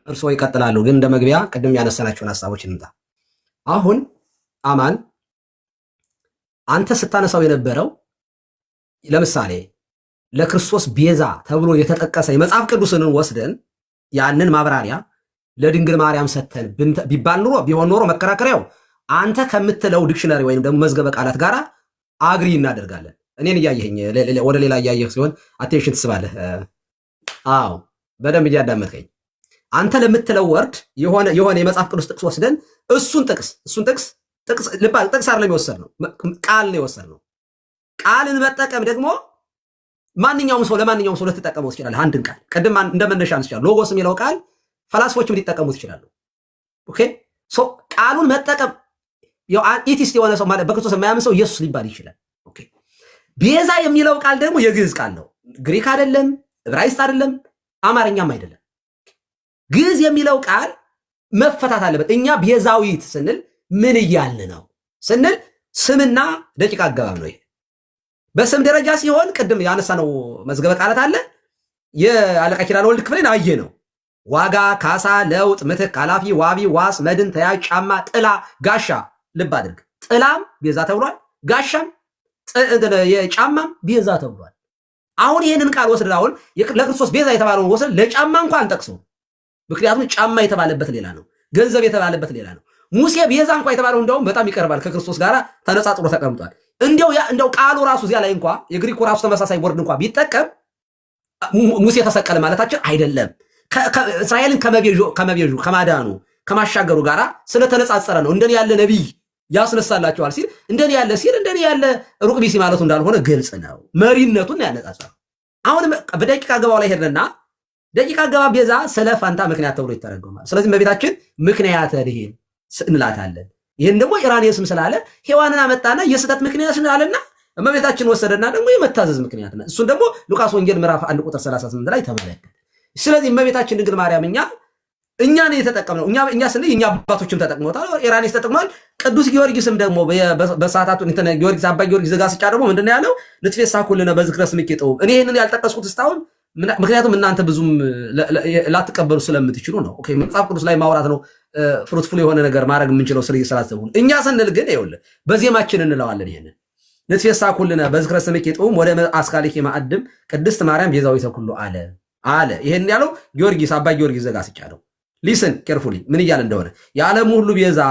እርስዎ ይቀጥላሉ። ግን እንደ መግቢያ ቅድም ያነሳናቸውን ሀሳቦች እንምጣ። አሁን አማን አንተ ስታነሳው የነበረው ለምሳሌ ለክርስቶስ ቤዛ ተብሎ የተጠቀሰ የመጽሐፍ ቅዱስን ወስደን ያንን ማብራሪያ ለድንግል ማርያም ሰተን ቢባል ኑሮ ቢሆን ኖሮ መከራከሪያው አንተ ከምትለው ዲክሽነሪ ወይም ደግሞ መዝገበ ቃላት ጋር አግሪ እናደርጋለን። እኔን እያየኸኝ ወደ ሌላ እያየህ ሲሆን አቴንሽን ትስባለህ። አዎ በደንብ እያዳመጥከኝ አንተ ለምትለው ወርድ የሆነ የመጽሐፍ ቅዱስ ጥቅስ ወስደን እሱን ጥቅስ ጥቅስ አይደለም የወሰድነው፣ ቃል ነው የወሰድነው። ቃልን መጠቀም ደግሞ ማንኛውም ሰው ለማንኛውም ሰው ልትጠቀመው ትችላለህ። አንድን ቃል ቅድም እንደመነሻ አንስቻለሁ። ሎጎስ የሚለው ቃል ፈላስፎችም ሊጠቀሙት ይችላሉ። ኦኬ ሶ ቃሉን መጠቀም ኢቲስት የሆነ ሰው ማለት በክርስቶስ የማያምን ሰው ኢየሱስ ሊባል ይችላል። ኦኬ ቤዛ የሚለው ቃል ደግሞ የግዕዝ ቃል ነው። ግሪክ አይደለም፣ ዕብራይስጥ አይደለም፣ አማርኛም አይደለም። ግዕዝ የሚለው ቃል መፈታት አለበት። እኛ ቤዛዊት ስንል ምን እያልን ነው ስንል ስምና ደቂቃ አገባብ ነው። ይሄ በስም ደረጃ ሲሆን ቅድም ያነሳነው መዝገበ ቃላት አለ። የአለቃ ኪዳነ ወልድ ክፍልን አየ ነው። ዋጋ፣ ካሳ፣ ለውጥ፣ ምትክ፣ ኃላፊ፣ ዋቢ፣ ዋስ፣ መድን፣ ተያዥ፣ ጫማ፣ ጥላ፣ ጋሻ። ልብ አድርግ፣ ጥላም ቤዛ ተብሏል፣ ጋሻም የጫማም ቤዛ ተብሏል። አሁን ይህንን ቃል ወስደን አሁን ለክርስቶስ ቤዛ የተባለውን ወስደን ለጫማ እንኳን አንጠቅሰው። ምክንያቱም ጫማ የተባለበት ሌላ ነው፣ ገንዘብ የተባለበት ሌላ ነው። ሙሴ ቤዛ እንኳ የተባለው እንደውም በጣም ይቀርባል፣ ከክርስቶስ ጋር ተነጻጽሮ ተቀምጧል። እንደው ቃሉ ራሱ እዚያ ላይ እንኳ የግሪኩ ራሱ ተመሳሳይ ወርድ እንኳ ቢጠቀም ሙሴ ተሰቀለ ማለታችን አይደለም። እስራኤልን ከመቤዡ ከማዳኑ ከማሻገሩ ጋር ስለተነጻጸረ ነው። እንደኔ ያለ ነቢይ ያስነሳላቸዋል ሲል እንደኔ ያለ ሩቅ ቢሲ ማለቱ እንዳልሆነ ግልጽ ነው። መሪነቱን ያነጻጸረው። አሁን በደቂቃ ገባው ላይ ሄድንና ደቂቃ ገባ ቤዛ ስለ ፋንታ ምክንያት ተብሎ ይተረጎማል። ስለዚህ እመቤታችን ምክንያት ልሄን እንላታለን። ይህን ደግሞ ኢራኔስም ስላለ ሔዋንን አመጣና የስህተት ምክንያት ስላለና እመቤታችን ወሰደና ደግሞ የመታዘዝ ምክንያት ነው። እሱን ደግሞ ሉቃስ ወንጌል ምዕራፍ 1 ቁጥር 38 ላይ ተመለከተ። ስለዚህ እመቤታችን ድንግል ማርያም እኛ ነው የተጠቀምነው። እኛ ስንል እኛ አባቶችም ተጠቅመውታል፣ ኢራኔስ ተጠቅሟል። ቅዱስ ጊዮርጊስም ደግሞ በሰዓታቱ ጊዮርጊስ አባ ጊዮርጊስ ዘጋስጫ ደግሞ ምንድነው ያለው? ልትፌሳኩልነ በዝክረ ስምኪ ጥበብ። እኔ ይህንን ያልጠቀስኩት እስካሁን ምክንያቱም እናንተ ብዙም ላትቀበሉ ስለምትችሉ ነው። ኦኬ መጽሐፍ ቅዱስ ላይ ማውራት ነው ፍሩትፉል የሆነ ነገር ማድረግ የምንችለው ስላሰቡ። እኛ ስንል ግን ይኸውልህ በዜማችን እንለዋለን። ይሄንን ልትፌሳኩልነ በዝክረ ስምኪ ጥበብ ወደ አስካሊኪ ማዕድም ቅድስት ማርያም ቤዛዊተ ኩሉ አለ። ይሄን ያለው ጊዮርጊስ አባ ጊዮርጊስ ዘጋስጫ ነው። ሊስን ኬርፉሊ ምን እያለ እንደሆነ የዓለሙ ሁሉ ቤዛ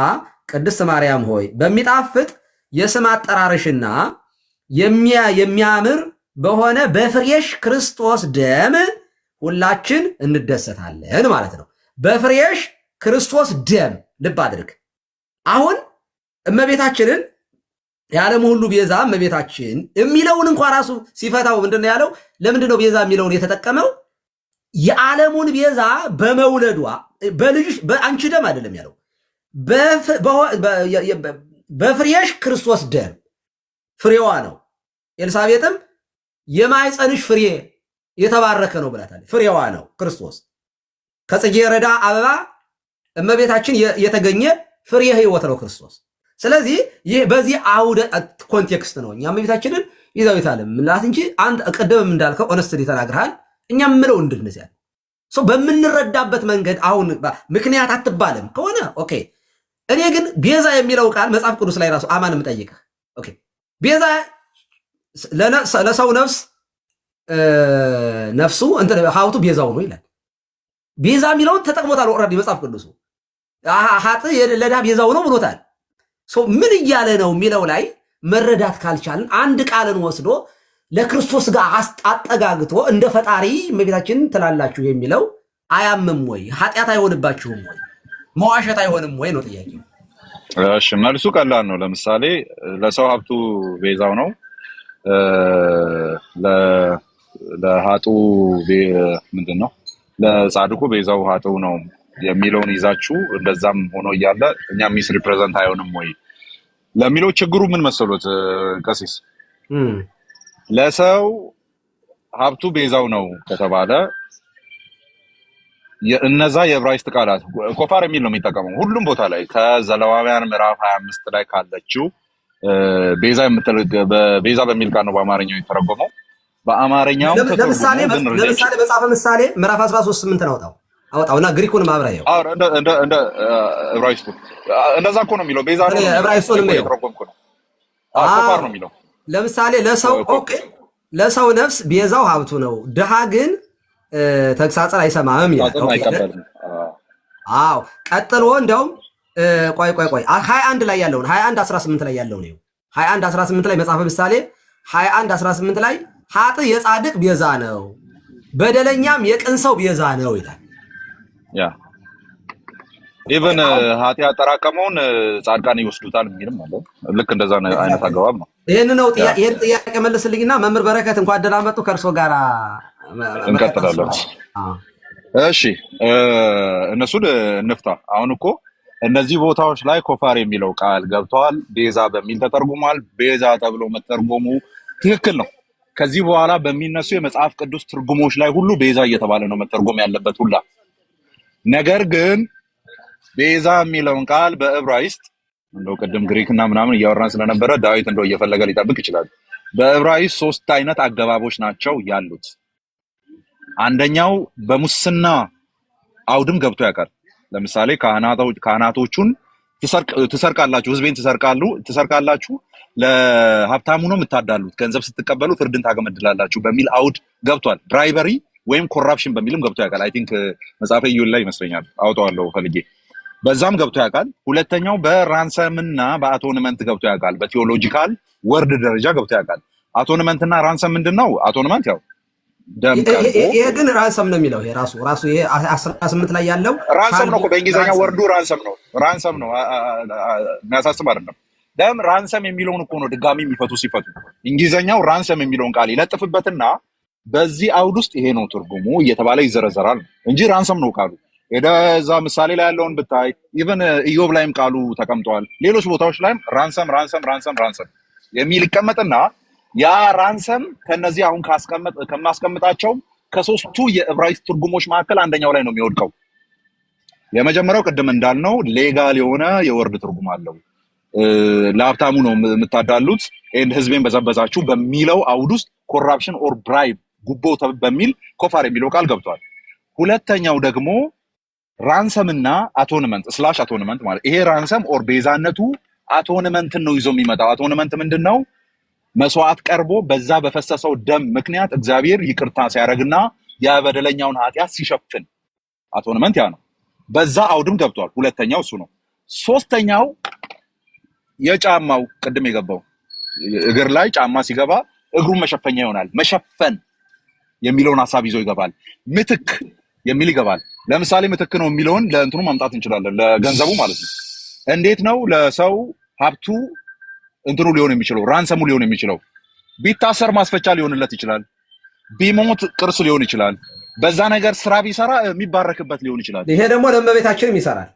ቅድስት ማርያም ሆይ በሚጣፍጥ የስም አጠራርሽና የሚያምር በሆነ በፍሬሽ ክርስቶስ ደም ሁላችን እንደሰታለን ማለት ነው። በፍሬሽ ክርስቶስ ደም ልብ አድርግ። አሁን እመቤታችንን የዓለሙ ሁሉ ቤዛ እመቤታችን የሚለውን እንኳ ራሱ ሲፈታው ምንድነው ያለው? ለምንድነው ቤዛ የሚለውን የተጠቀመው? የዓለሙን ቤዛ በመውለዷ በልጅሽ በአንቺ ደም አይደለም ያለው፣ በፍሬሽ ክርስቶስ ደም ፍሬዋ ነው። ኤልሳቤጥም የማይፀንሽ ፍሬ የተባረከ ነው ብላታለች። ፍሬዋ ነው ክርስቶስ። ከጽጌረዳ አበባ እመቤታችን የተገኘ ፍሬ ሕይወት ነው ክርስቶስ። ስለዚህ ይህ በዚህ አውደ ኮንቴክስት ነው እኛ እመቤታችንን ቤዛዊተ ዓለም ምንላት እንጂ አንተ ቀደም እንዳልከው ኦነስትሊ ተናግረሃል። እኛ ምለው እንድንዚያ በምንረዳበት መንገድ አሁን ምክንያት አትባልም ከሆነ ኦኬ። እኔ ግን ቤዛ የሚለው ቃል መጽሐፍ ቅዱስ ላይ ራሱ አማን የምጠይቅህ ኦኬ፣ ቤዛ ለሰው ነፍሱ ሀብቱ ቤዛው ነው ይላል። ቤዛ የሚለውን ተጠቅሞታል ኦልሬዲ መጽሐፍ ቅዱሱ። ሀጥ ለዳ ቤዛው ነው ብሎታል። ምን እያለ ነው የሚለው ላይ መረዳት ካልቻልን አንድ ቃልን ወስዶ ለክርስቶስ ጋር አጠጋግቶ እንደ ፈጣሪ እመቤታችን ትላላችሁ የሚለው አያምም ወይ? ኃጢአት አይሆንባችሁም ወይ? መዋሸት አይሆንም ወይ ነው ጥያቄው። እሺ መልሱ ቀላል ነው። ለምሳሌ ለሰው ሀብቱ ቤዛው ነው፣ ለሀጡ ምንድነው? ለጻድቁ ቤዛው ሀጡ ነው የሚለውን ይዛችሁ እንደዛም ሆኖ እያለ እኛ ሚስ ሪፕሬዘንት አይሆንም ወይ ለሚለው ችግሩ ምን መሰሎት ቀሲስ? ለሰው ሀብቱ ቤዛው ነው ከተባለ እነዛ የዕብራይስጥ ቃላት ኮፋር የሚል ነው የሚጠቀመው ሁሉም ቦታ ላይ ከዘሌዋውያን ምዕራፍ 25 ላይ ካለችው ቤዛ በሚል ቃል ነው በአማርኛው የተረጎመው። በአማርኛው ለምሳሌ መጽሐፈ ምሳሌ ምዕራፍ 13 8 ነው። አወጣውና ግሪኩን ማብራየው እንደ ዕብራይስጡ እንደዛ እኮ ነው የሚለው። ቤዛ ነው ዕብራይስጡን ነው የተረጎምኩ ነው። ኮፋር ነው የሚለው። ለምሳሌ ለሰው ኦኬ፣ ለሰው ነፍስ ቤዛው ሀብቱ ነው፣ ድሃ ግን ተግሳጽን አይሰማም ይላል። አዎ ቀጥሎ እንደውም ቆይ 21 ላይ ያለውን 21:18 ላይ ያለውን ነው 21:18 ላይ መጽሐፈ ምሳሌ 21:18 ላይ ኃጥእ የጻድቅ ቤዛ ነው፣ በደለኛም የቅን ሰው ቤዛ ነው ይላል። ያ ኢቭን ኃጢአት ያጠራቀመውን ጻድቃን ይወስዱታል የሚልም አለ። ልክ እንደዛ አይነት አገባብ ነው። ይሄን ጥያቄ መልስልኝና መምህር በረከት እንኳን ደህና መጡ። ከእርሶ ጋር እንቀጥላለን። እሺ እነሱን እንፍታ። አሁን እኮ እነዚህ ቦታዎች ላይ ኮፋር የሚለው ቃል ገብተዋል። ቤዛ በሚል ተተርጉሟል። ቤዛ ተብሎ መተርጎሙ ትክክል ነው። ከዚህ በኋላ በሚነሱ የመጽሐፍ ቅዱስ ትርጉሞች ላይ ሁሉ ቤዛ እየተባለ ነው መተርጎም ያለበት ሁላ። ነገር ግን ቤዛ የሚለውን ቃል በዕብራይስጥ እንደው ቅድም ግሪክና ምናምን እያወራን ስለነበረ ዳዊት እንደው እየፈለገ ሊጠብቅ ይችላል። በዕብራይስጥ 3 አይነት አገባቦች ናቸው ያሉት። አንደኛው በሙስና አውድም ገብቶ ያውቃል። ለምሳሌ ካህናቶቹን ትሰርቃላችሁ፣ ህዝቤን ትሰርቃላችሁ፣ ለሀብታሙ ነው የምታዳሉት፣ ገንዘብ ስትቀበሉ ፍርድን ታገመድላላችሁ በሚል አውድ ገብቷል። ብራይበሪ ወይም ኮራፕሽን በሚልም ገብቶ ያውቃል። አይ ቲንክ መጽሐፈ ኢዮብ ላይ ይመስለኛል፣ አውጣዋለሁ ፈልጌ። በዛም ገብቶ ያውቃል። ሁለተኛው በራንሰምና በአቶንመንት ገብቶ ያውቃል። በቴዎሎጂካል ወርድ ደረጃ ገብቶ ያውቃል። አቶንመንትና ራንሰም ምንድነው? አቶንመንት ያው ደም ቀርቦ፣ ይሄ ግን ራንሰም ነው የሚለው። ይሄ ራሱ ይሄ 18 ላይ ያለው ራንሰም ነው። በእንግሊዝኛ ወርዱ ራንሰም ነው። የሚያሳስብ አይደለም። ደም ራንሰም የሚለውን እኮ ነው ድጋሚ የሚፈቱ ሲፈቱ እንግሊዝኛው ራንሰም የሚለውን ቃል ይለጥፍበትና በዚህ አውድ ውስጥ ይሄ ነው ትርጉሙ እየተባለ ይዘረዘራል እንጂ ራንሰም ነው ቃሉ። እዛ ምሳሌ ላይ ያለውን ብታይ ኢቭን ኢዮብ ላይም ቃሉ ተቀምጧል። ሌሎች ቦታዎች ላይም ራንሰም የሚል ይቀመጥና ያ ራንሰም ከነዚህ አሁን ከማስቀምጣቸው ከሶስቱ የዕብራይስጥ ትርጉሞች መካከል አንደኛው ላይ ነው የሚወድቀው። የመጀመሪያው ቅድም እንዳልነው ሌጋል የሆነ የወርድ ትርጉም አለው። ለሀብታሙ ነው የምታዳሉት ኤንድ ህዝቤን በዘበዛችሁ በሚለው አውድ ውስጥ ኮራፕሽን ኦር ብራይብ ጉቦ በሚል ኮፋር የሚለው ቃል ገብቷል። ሁለተኛው ደግሞ ራንሰምና አቶንመንት ስላሽ አቶንመንት ማለት ይሄ ራንሰም ኦር ቤዛነቱ አቶንመንትን ነው ይዞ የሚመጣው። አቶንመንት ምንድነው? መስዋዕት ቀርቦ በዛ በፈሰሰው ደም ምክንያት እግዚአብሔር ይቅርታ ሲያደርግና የበደለኛውን ኃጢአት ሲሸፍን አቶንመንት ያ ነው። በዛ አውድም ገብቷል። ሁለተኛው እሱ ነው። ሶስተኛው የጫማው ቅድም የገባው እግር ላይ ጫማ ሲገባ እግሩን መሸፈኛ ይሆናል። መሸፈን የሚለውን ሐሳብ ይዞ ይገባል። ምትክ የሚል ይገባል። ለምሳሌ ምትክ ነው የሚለውን ለእንትኑ ማምጣት እንችላለን፣ ለገንዘቡ ማለት ነው። እንዴት ነው ለሰው ሀብቱ እንትኑ ሊሆን የሚችለው ራንሰሙ ሊሆን የሚችለው? ቢታሰር ማስፈቻ ሊሆንለት ይችላል። ቢሞት ቅርስ ሊሆን ይችላል። በዛ ነገር ስራ ቢሰራ የሚባረክበት ሊሆን ይችላል። ይሄ ደግሞ ለእመቤታችንም ይሰራል።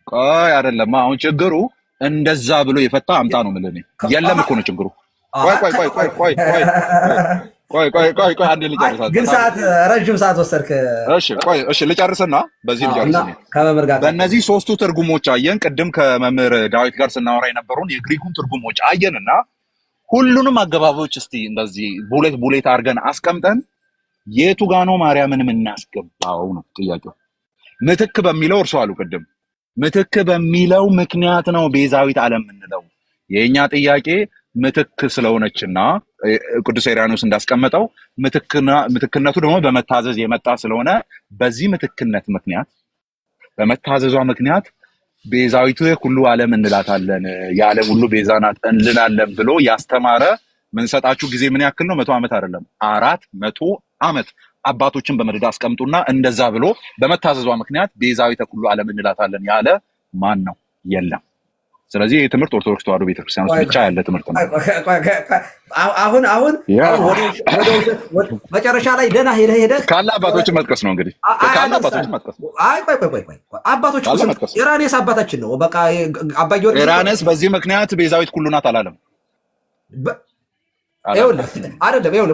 ቆይ አይደለም፣ አሁን ችግሩ እንደዛ ብሎ የፈታ አምጣ ነው የምልህ። የለም እኮ ነው ችግሩ። ቆይ አንዴ ልጨርሳት። ግን ሰዓት ረጅም ሰዓት ወሰድክ። እሺ ልጨርስና በዚህ ልጨርስና በእነዚህ ሶስቱ ትርጉሞች አየን። ቅድም ከመምህር ዳዊት ጋር ስናወራ የነበረውን የግሪኩን ትርጉሞች አየንና ሁሉንም አገባቦች እስቲ እንደዚህ ቡሌት አድርገን አስቀምጠን የቱ ጋ ነው ማርያምን የምናስገባው ነው ጥያቄው። ምትክ በሚለው እርሱ አሉ ቅድም ምትክ በሚለው ምክንያት ነው ቤዛዊት ዓለም የምንለው። የኛ ጥያቄ ምትክ ስለሆነችና ቅዱስ ኢራኖስ እንዳስቀመጠው ምትክነቱ ደግሞ በመታዘዝ የመጣ ስለሆነ በዚህ ምትክነት ምክንያት በመታዘዟ ምክንያት ቤዛዊቱ ሁሉ ዓለም እንላታለን፣ የዓለም ሁሉ ቤዛ ናት እንላለን ብሎ ያስተማረ ምንሰጣችሁ ጊዜ ምን ያክል ነው? 100 ዓመት አይደለም 400 ዓመት አባቶችን በመደዳ አስቀምጡና እንደዛ ብሎ በመታዘዟ ምክንያት ቤዛዊተ ሁሉ ዓለም እንላታለን ያለ ማን ነው? የለም። ስለዚህ ይህ ትምህርት ኦርቶዶክስ ተዋሕዶ ቤተክርስቲያን ውስጥ ብቻ ያለ ትምህርት ነው። አሁን መጨረሻ ላይ ደህና ሄደህ ካለ አባቶችን መጥቀስ ነው እንግዲህ ካለ አባቶችን መጥቀስ ነው። አባቶች ኢራኔስ አባታችን ነው። በቃ አባ ጊዮርጊስ ኢራኔስ በዚህ ምክንያት ቤዛዊት ሁሉ ናት አላለም። አይደለም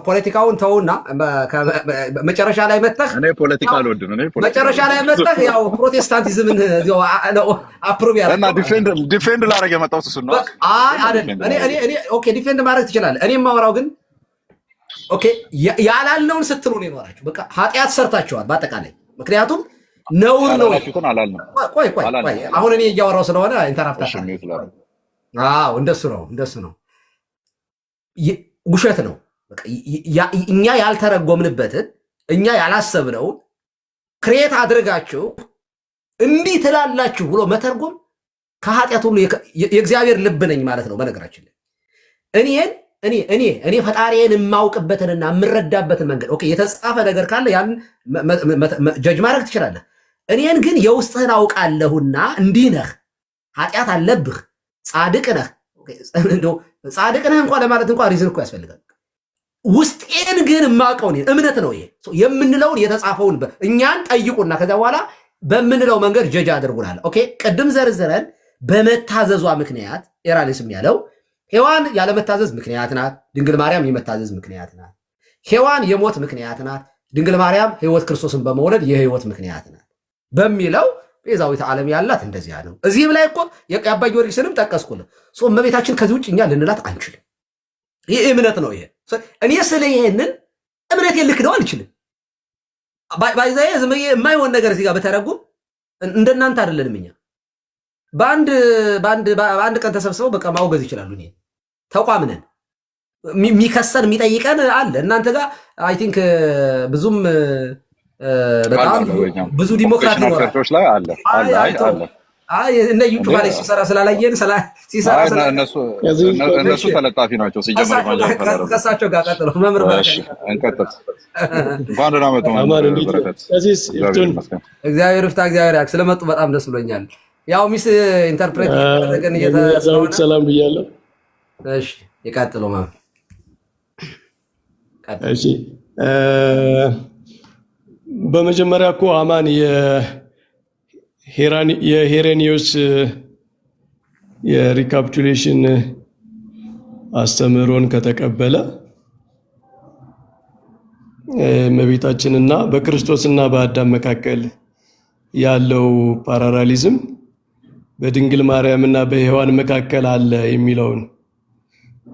ፖለቲካውን ተውና መጨረሻ ላይ መጥተህ እኔ ፖለቲካ አልወድም። መጨረሻ ላይ መጥተህ ያው ፕሮቴስታንቲዝምን አፕሩቭ እና ዲፌንድ ላደርግ የመጣሁት እሱን ነው። አይደለም እኔ ኦኬ ዲፌንድ ማድረግ ትችላለህ። እኔ የማወራው ግን ኦኬ ያላልነውን ስትሉ ነው የኖራችሁ። በቃ ኃጢአት ሰርታችኋል። በአጠቃላይ ምክንያቱም ነውር ነው። ያላችሁትን አላልንም። ቆይ አሁን እኔ እያወራው ስለሆነ ኢንተራፕት እንደሱ ነው። ውሸት ነው። እኛ ያልተረጎምንበትን እኛ ያላሰብነውን ክሬት አድርጋችሁ እንዲህ ትላላችሁ ብሎ መተርጎም ከኃጢአት ሁሉ የእግዚአብሔር ልብ ነኝ ማለት ነው። በነገራችን ላይ እኔ ፈጣሪዬን የማውቅበትንና የምረዳበትን መንገድ ኦኬ፣ የተጻፈ ነገር ካለ ያን ጀጅ ማድረግ ትችላለህ። እኔን ግን የውስጥህን አውቃለሁና እንዲህ ነህ፣ ኃጢአት አለብህ፣ ጻድቅ ነህ። ጻድቅ ነህ እንኳን ለማለት እንኳን ሪዝን እኮ ያስፈልጋል። ውስጤን ግን የማውቀው እምነት ነው። ይሄ የምንለውን የተጻፈውን እኛን ጠይቁና ከዚያ በኋላ በምንለው መንገድ ጀጅ አድርጉናል። ኦኬ፣ ቅድም ዘርዝረን በመታዘዟ ምክንያት ኤራሊስም ያለው ሔዋን ያለመታዘዝ ምክንያት ናት፣ ድንግል ማርያም የመታዘዝ ምክንያት ናት። ሔዋን የሞት ምክንያት ናት፣ ድንግል ማርያም ሕይወት ክርስቶስን በመውለድ የሕይወት ምክንያት ናት በሚለው ቤዛዊተ ዓለም ያላት እንደዚያ ነው። እዚህም ላይ እኮ የአባ ጊዮርጊስንም ጠቀስኩልህ። እመቤታችን ከዚህ ውጭ እኛ ልንላት አንችልም። ይህ እምነት ነው። ይሄ እኔ ስለ ይሄንን እምነቴን ልክደው አልችልም። ባይዛዬ ዝም ብዬ የማይሆን ነገር እዚህ ጋር በተረጉም እንደናንተ አይደለንም። እኛ በአንድ ቀን ተሰብስበው በቃ ማውገዝ ይችላሉ። እኔ ተቋም ነን። የሚከሰን የሚጠይቀን አለ። እናንተ ጋር አይ ቲንክ ብዙም በጣም ብዙ ዲሞክራት ይኖራል። እነ ዩቱብ ላይ ሲሰራ ስላላየን ሲሰራ እነሱ ተለጣፊ ናቸው። ከእሳቸው ጋር ቀጥሎ መምህር እንቀጥል። እንኳን ደህና መጡ። እግዚአብሔር ይፍታ። እግዚአብሔር ያክ ስለመጡ በጣም ደስ ብሎኛል። ያው ሚስ ኢንተርፕሬት ያደረገን ሰላም ብያለሁ። እሺ ይቀጥሉ ማለት እሺ። በመጀመሪያ እኮ አማን የሄሬኒዮስ የሪካፕቹሌሽን አስተምህሮን ከተቀበለ እመቤታችንና በክርስቶስና በአዳም መካከል ያለው ፓራራሊዝም በድንግል ማርያምና በሔዋን መካከል አለ የሚለውን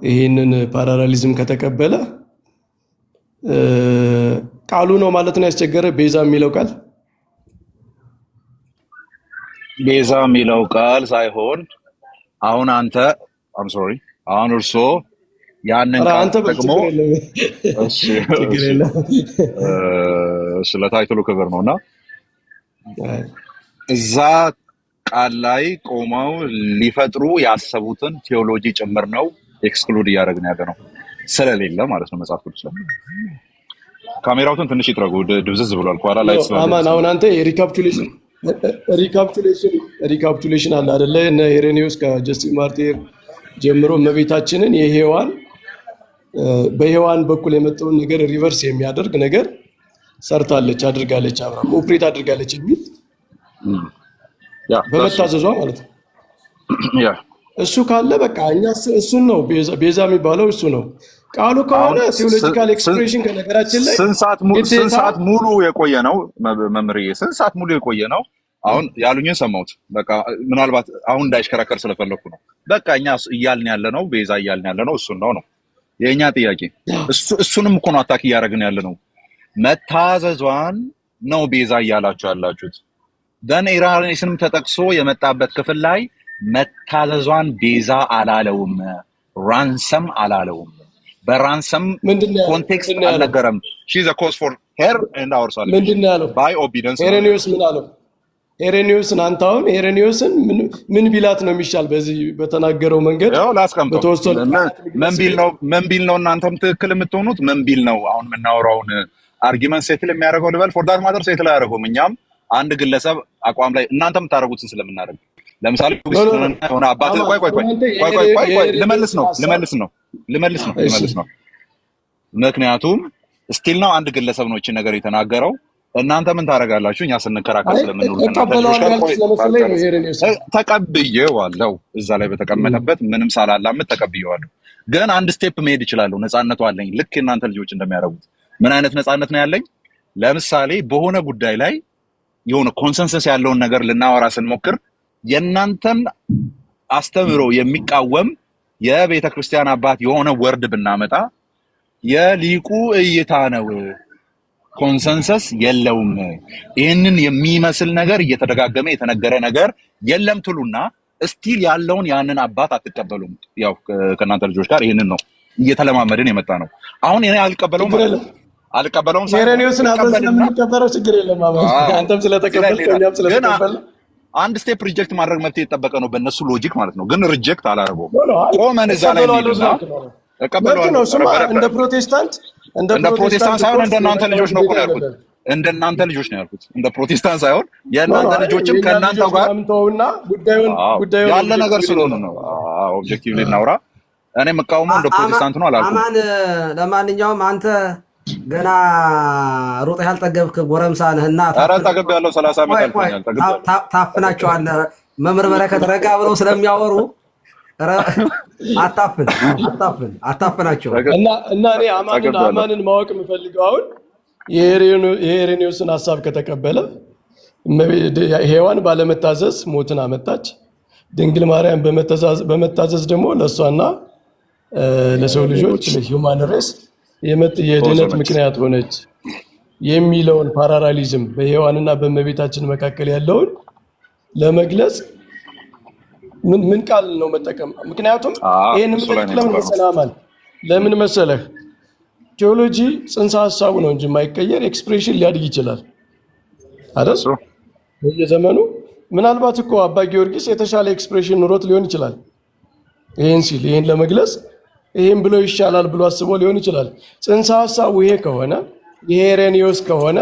ይህንን ፓራራሊዝም ከተቀበለ ቃሉ ነው ማለት ነው ያስቸገረ። ቤዛ የሚለው ቃል ቤዛ የሚለው ቃል ሳይሆን አሁን አንተ አሁን እርሶ ያንን ቃል ደግሞ ለታይትሉ ክብር ነውና እዛ ቃል ላይ ቆመው ሊፈጥሩ ያሰቡትን ቴዎሎጂ ጭምር ነው ኤክስክሉድ እያደረግን ያለ ነው ስለሌለ ማለት ነው መጽሐፍ ቅዱስ ላይ። ካሜራውን ትንሽ ይጥረጉ፣ ድብዝዝ ብሏል። ኋላ ላይ አማን አሁን አንተ ሪካፕቹሌሽን አለ አይደለ? እነ ሄሬኒዮስ ከጀስቲን ማርቲር ጀምሮ እመቤታችንን በሔዋን በኩል የመጣውን ነገር ሪቨርስ የሚያደርግ ነገር ሰርታለች፣ አድርጋለች፣ አብርሃም ኦፕሬት አድርጋለች የሚል በመታዘዟ ማለት ነው። እሱ ካለ በቃ እኛ እሱን ነው ቤዛ የሚባለው እሱ ነው። ቃሉ ከሆነ ቴዎሎጂካል ኤክስፕሬሽን ከነገራችን ላይ ስንት ሰዓት ሙሉ የቆየ ነው መምርዬ፣ ስንት ሰዓት ሙሉ የቆየ ነው። አሁን ያሉኝን ሰማሁት። በቃ ምናልባት አሁን እንዳይሽከረከር ስለፈለኩ ነው። በቃ እኛ እያልን ያለ ነው ቤዛ እያልን ያለ ነው እሱን ነው የእኛ ጥያቄ። እሱንም እኮ ነው አታክ እያደረግን ያለ ነው። መታዘዟን ነው ቤዛ እያላችሁ ያላችሁት። ደን ኢራኒስንም ተጠቅሶ የመጣበት ክፍል ላይ መታዘዟን ቤዛ አላለውም፣ ራንሰም አላለውም። በራንሰም ኮንቴክስት አልነገረም። ሺዝ አ ኮዝ ፎር ሄር ኤንድ አወር ሳልቬሽን ምንድን ነው ያለው? ባይ ኦቢዲየንስ። ሄሬኒዮስ ምን አለው? ሄሬኒዮስን አንተ አሁን ሄሬኒዮስን ምን ቢላት ነው የሚሻል? በዚህ በተናገረው መንገድ ያው ላስቀምጠው። ምን ቢል ነው እናንተም ትክክል የምትሆኑት? ምን ቢል ነው አሁን የምናወራውን አርጊመንት ሴትል የሚያደርገው ልበል? ፎር ዳት ማተር ሴትል አያደርገውም። እኛም አንድ ግለሰብ አቋም ላይ እናንተ የምታደርጉትን ስለምናደርግ ለምሳሌ ሆነ አባት ቆይ ልመልስ ነው። ምክንያቱም ስቲል ነው አንድ ግለሰብ ነው እቺ ነገር የተናገረው። እናንተ ምን ታደርጋላችሁ? እኛ ስንከራከር ስለምንውል ተቀብዬዋለሁ። እዛ ላይ በተቀመጠበት ምንም ሳላላምጥ ተቀብዬዋለሁ። ግን አንድ ስቴፕ መሄድ እችላለሁ። ነፃነቱ አለኝ፣ ልክ እናንተ ልጆች እንደሚያደርጉት። ምን አይነት ነፃነት ነው ያለኝ? ለምሳሌ በሆነ ጉዳይ ላይ የሆነ ኮንሰንሰስ ያለውን ነገር ልናወራ ስንሞክር የእናንተን አስተምሮ የሚቃወም የቤተ ክርስቲያን አባት የሆነ ወርድ ብናመጣ የሊቁ እይታ ነው፣ ኮንሰንሰስ የለውም። ይህንን የሚመስል ነገር እየተደጋገመ የተነገረ ነገር የለም ትሉና እስቲል ያለውን ያንን አባት አትቀበሉም። ያው ከእናንተ ልጆች ጋር ይህንን ነው እየተለማመድን የመጣ ነው። አሁን እኔ አልቀበለውም ሄሬኒዮስን አብረን ስለምንቀበለው ችግር የለም። አንተም ስለተቀበልክ እኛም ስለተቀበል አንድ ስቴፕ ሪጀክት ማድረግ መብት የተጠበቀ ነው በእነሱ ሎጂክ ማለት ነው። ግን ሪጀክት አላደረገውም። ቆመን እዛ ላይ ሄድና እቀበለዋለሁ። እንደ ፕሮቴስታንት ሳይሆን እንደናንተ ልጆች ነው ያልኩት። እንደናንተ ልጆች ነው ያልኩት። እንደ ፕሮቴስታንት ሳይሆን የእናንተ ልጆችም ከእናንተ ጋር ያለ ነገር ስለሆነ ነው። ኦብጀክቲቭሊ እናውራ። እኔ የምቃወመው እንደ ፕሮቴስታንት ነው አላልኩም። አማን ለማንኛውም አንተ ገና ሮጥ ያልጠገብክ ጎረምሳ ነህና ጠግቤያለሁ። 30 ዓመት አልፎኛል። ታፍናቸዋለህ። መምህር በረከት ረጋ ብለው ስለሚያወሩ አታፍናቸው። እና እኔ አማንን ማወቅ የምፈልገው አሁን የሄሬኒዮስን ሀሳብ ከተቀበለ ሔዋን ባለመታዘዝ ሞትን አመጣች፣ ድንግል ማርያም በመታዘዝ ደግሞ ለእሷና ለሰው ልጆች ለሂውማን ሬስ የድነት ምክንያት ሆነች የሚለውን ፓራራሊዝም በሔዋንና በእመቤታችን መካከል ያለውን ለመግለጽ ምን ቃል ነው መጠቀም? ምክንያቱም ይሄን ለምን መሰለህ? ቴዎሎጂ ጽንሰ ሀሳቡ ነው እንጂ የማይቀየር ኤክስፕሬሽን ሊያድግ ይችላል አይደል? በየዘመኑ ምናልባት እኮ አባ ጊዮርጊስ የተሻለ ኤክስፕሬሽን ኑሮት ሊሆን ይችላል። ይሄን ለመግለጽ ይሄን ብሎ ይሻላል ብሎ አስቦ ሊሆን ይችላል። ጽንሰ ሀሳቡ ይሄ ከሆነ የሄሬኒዮስ ከሆነ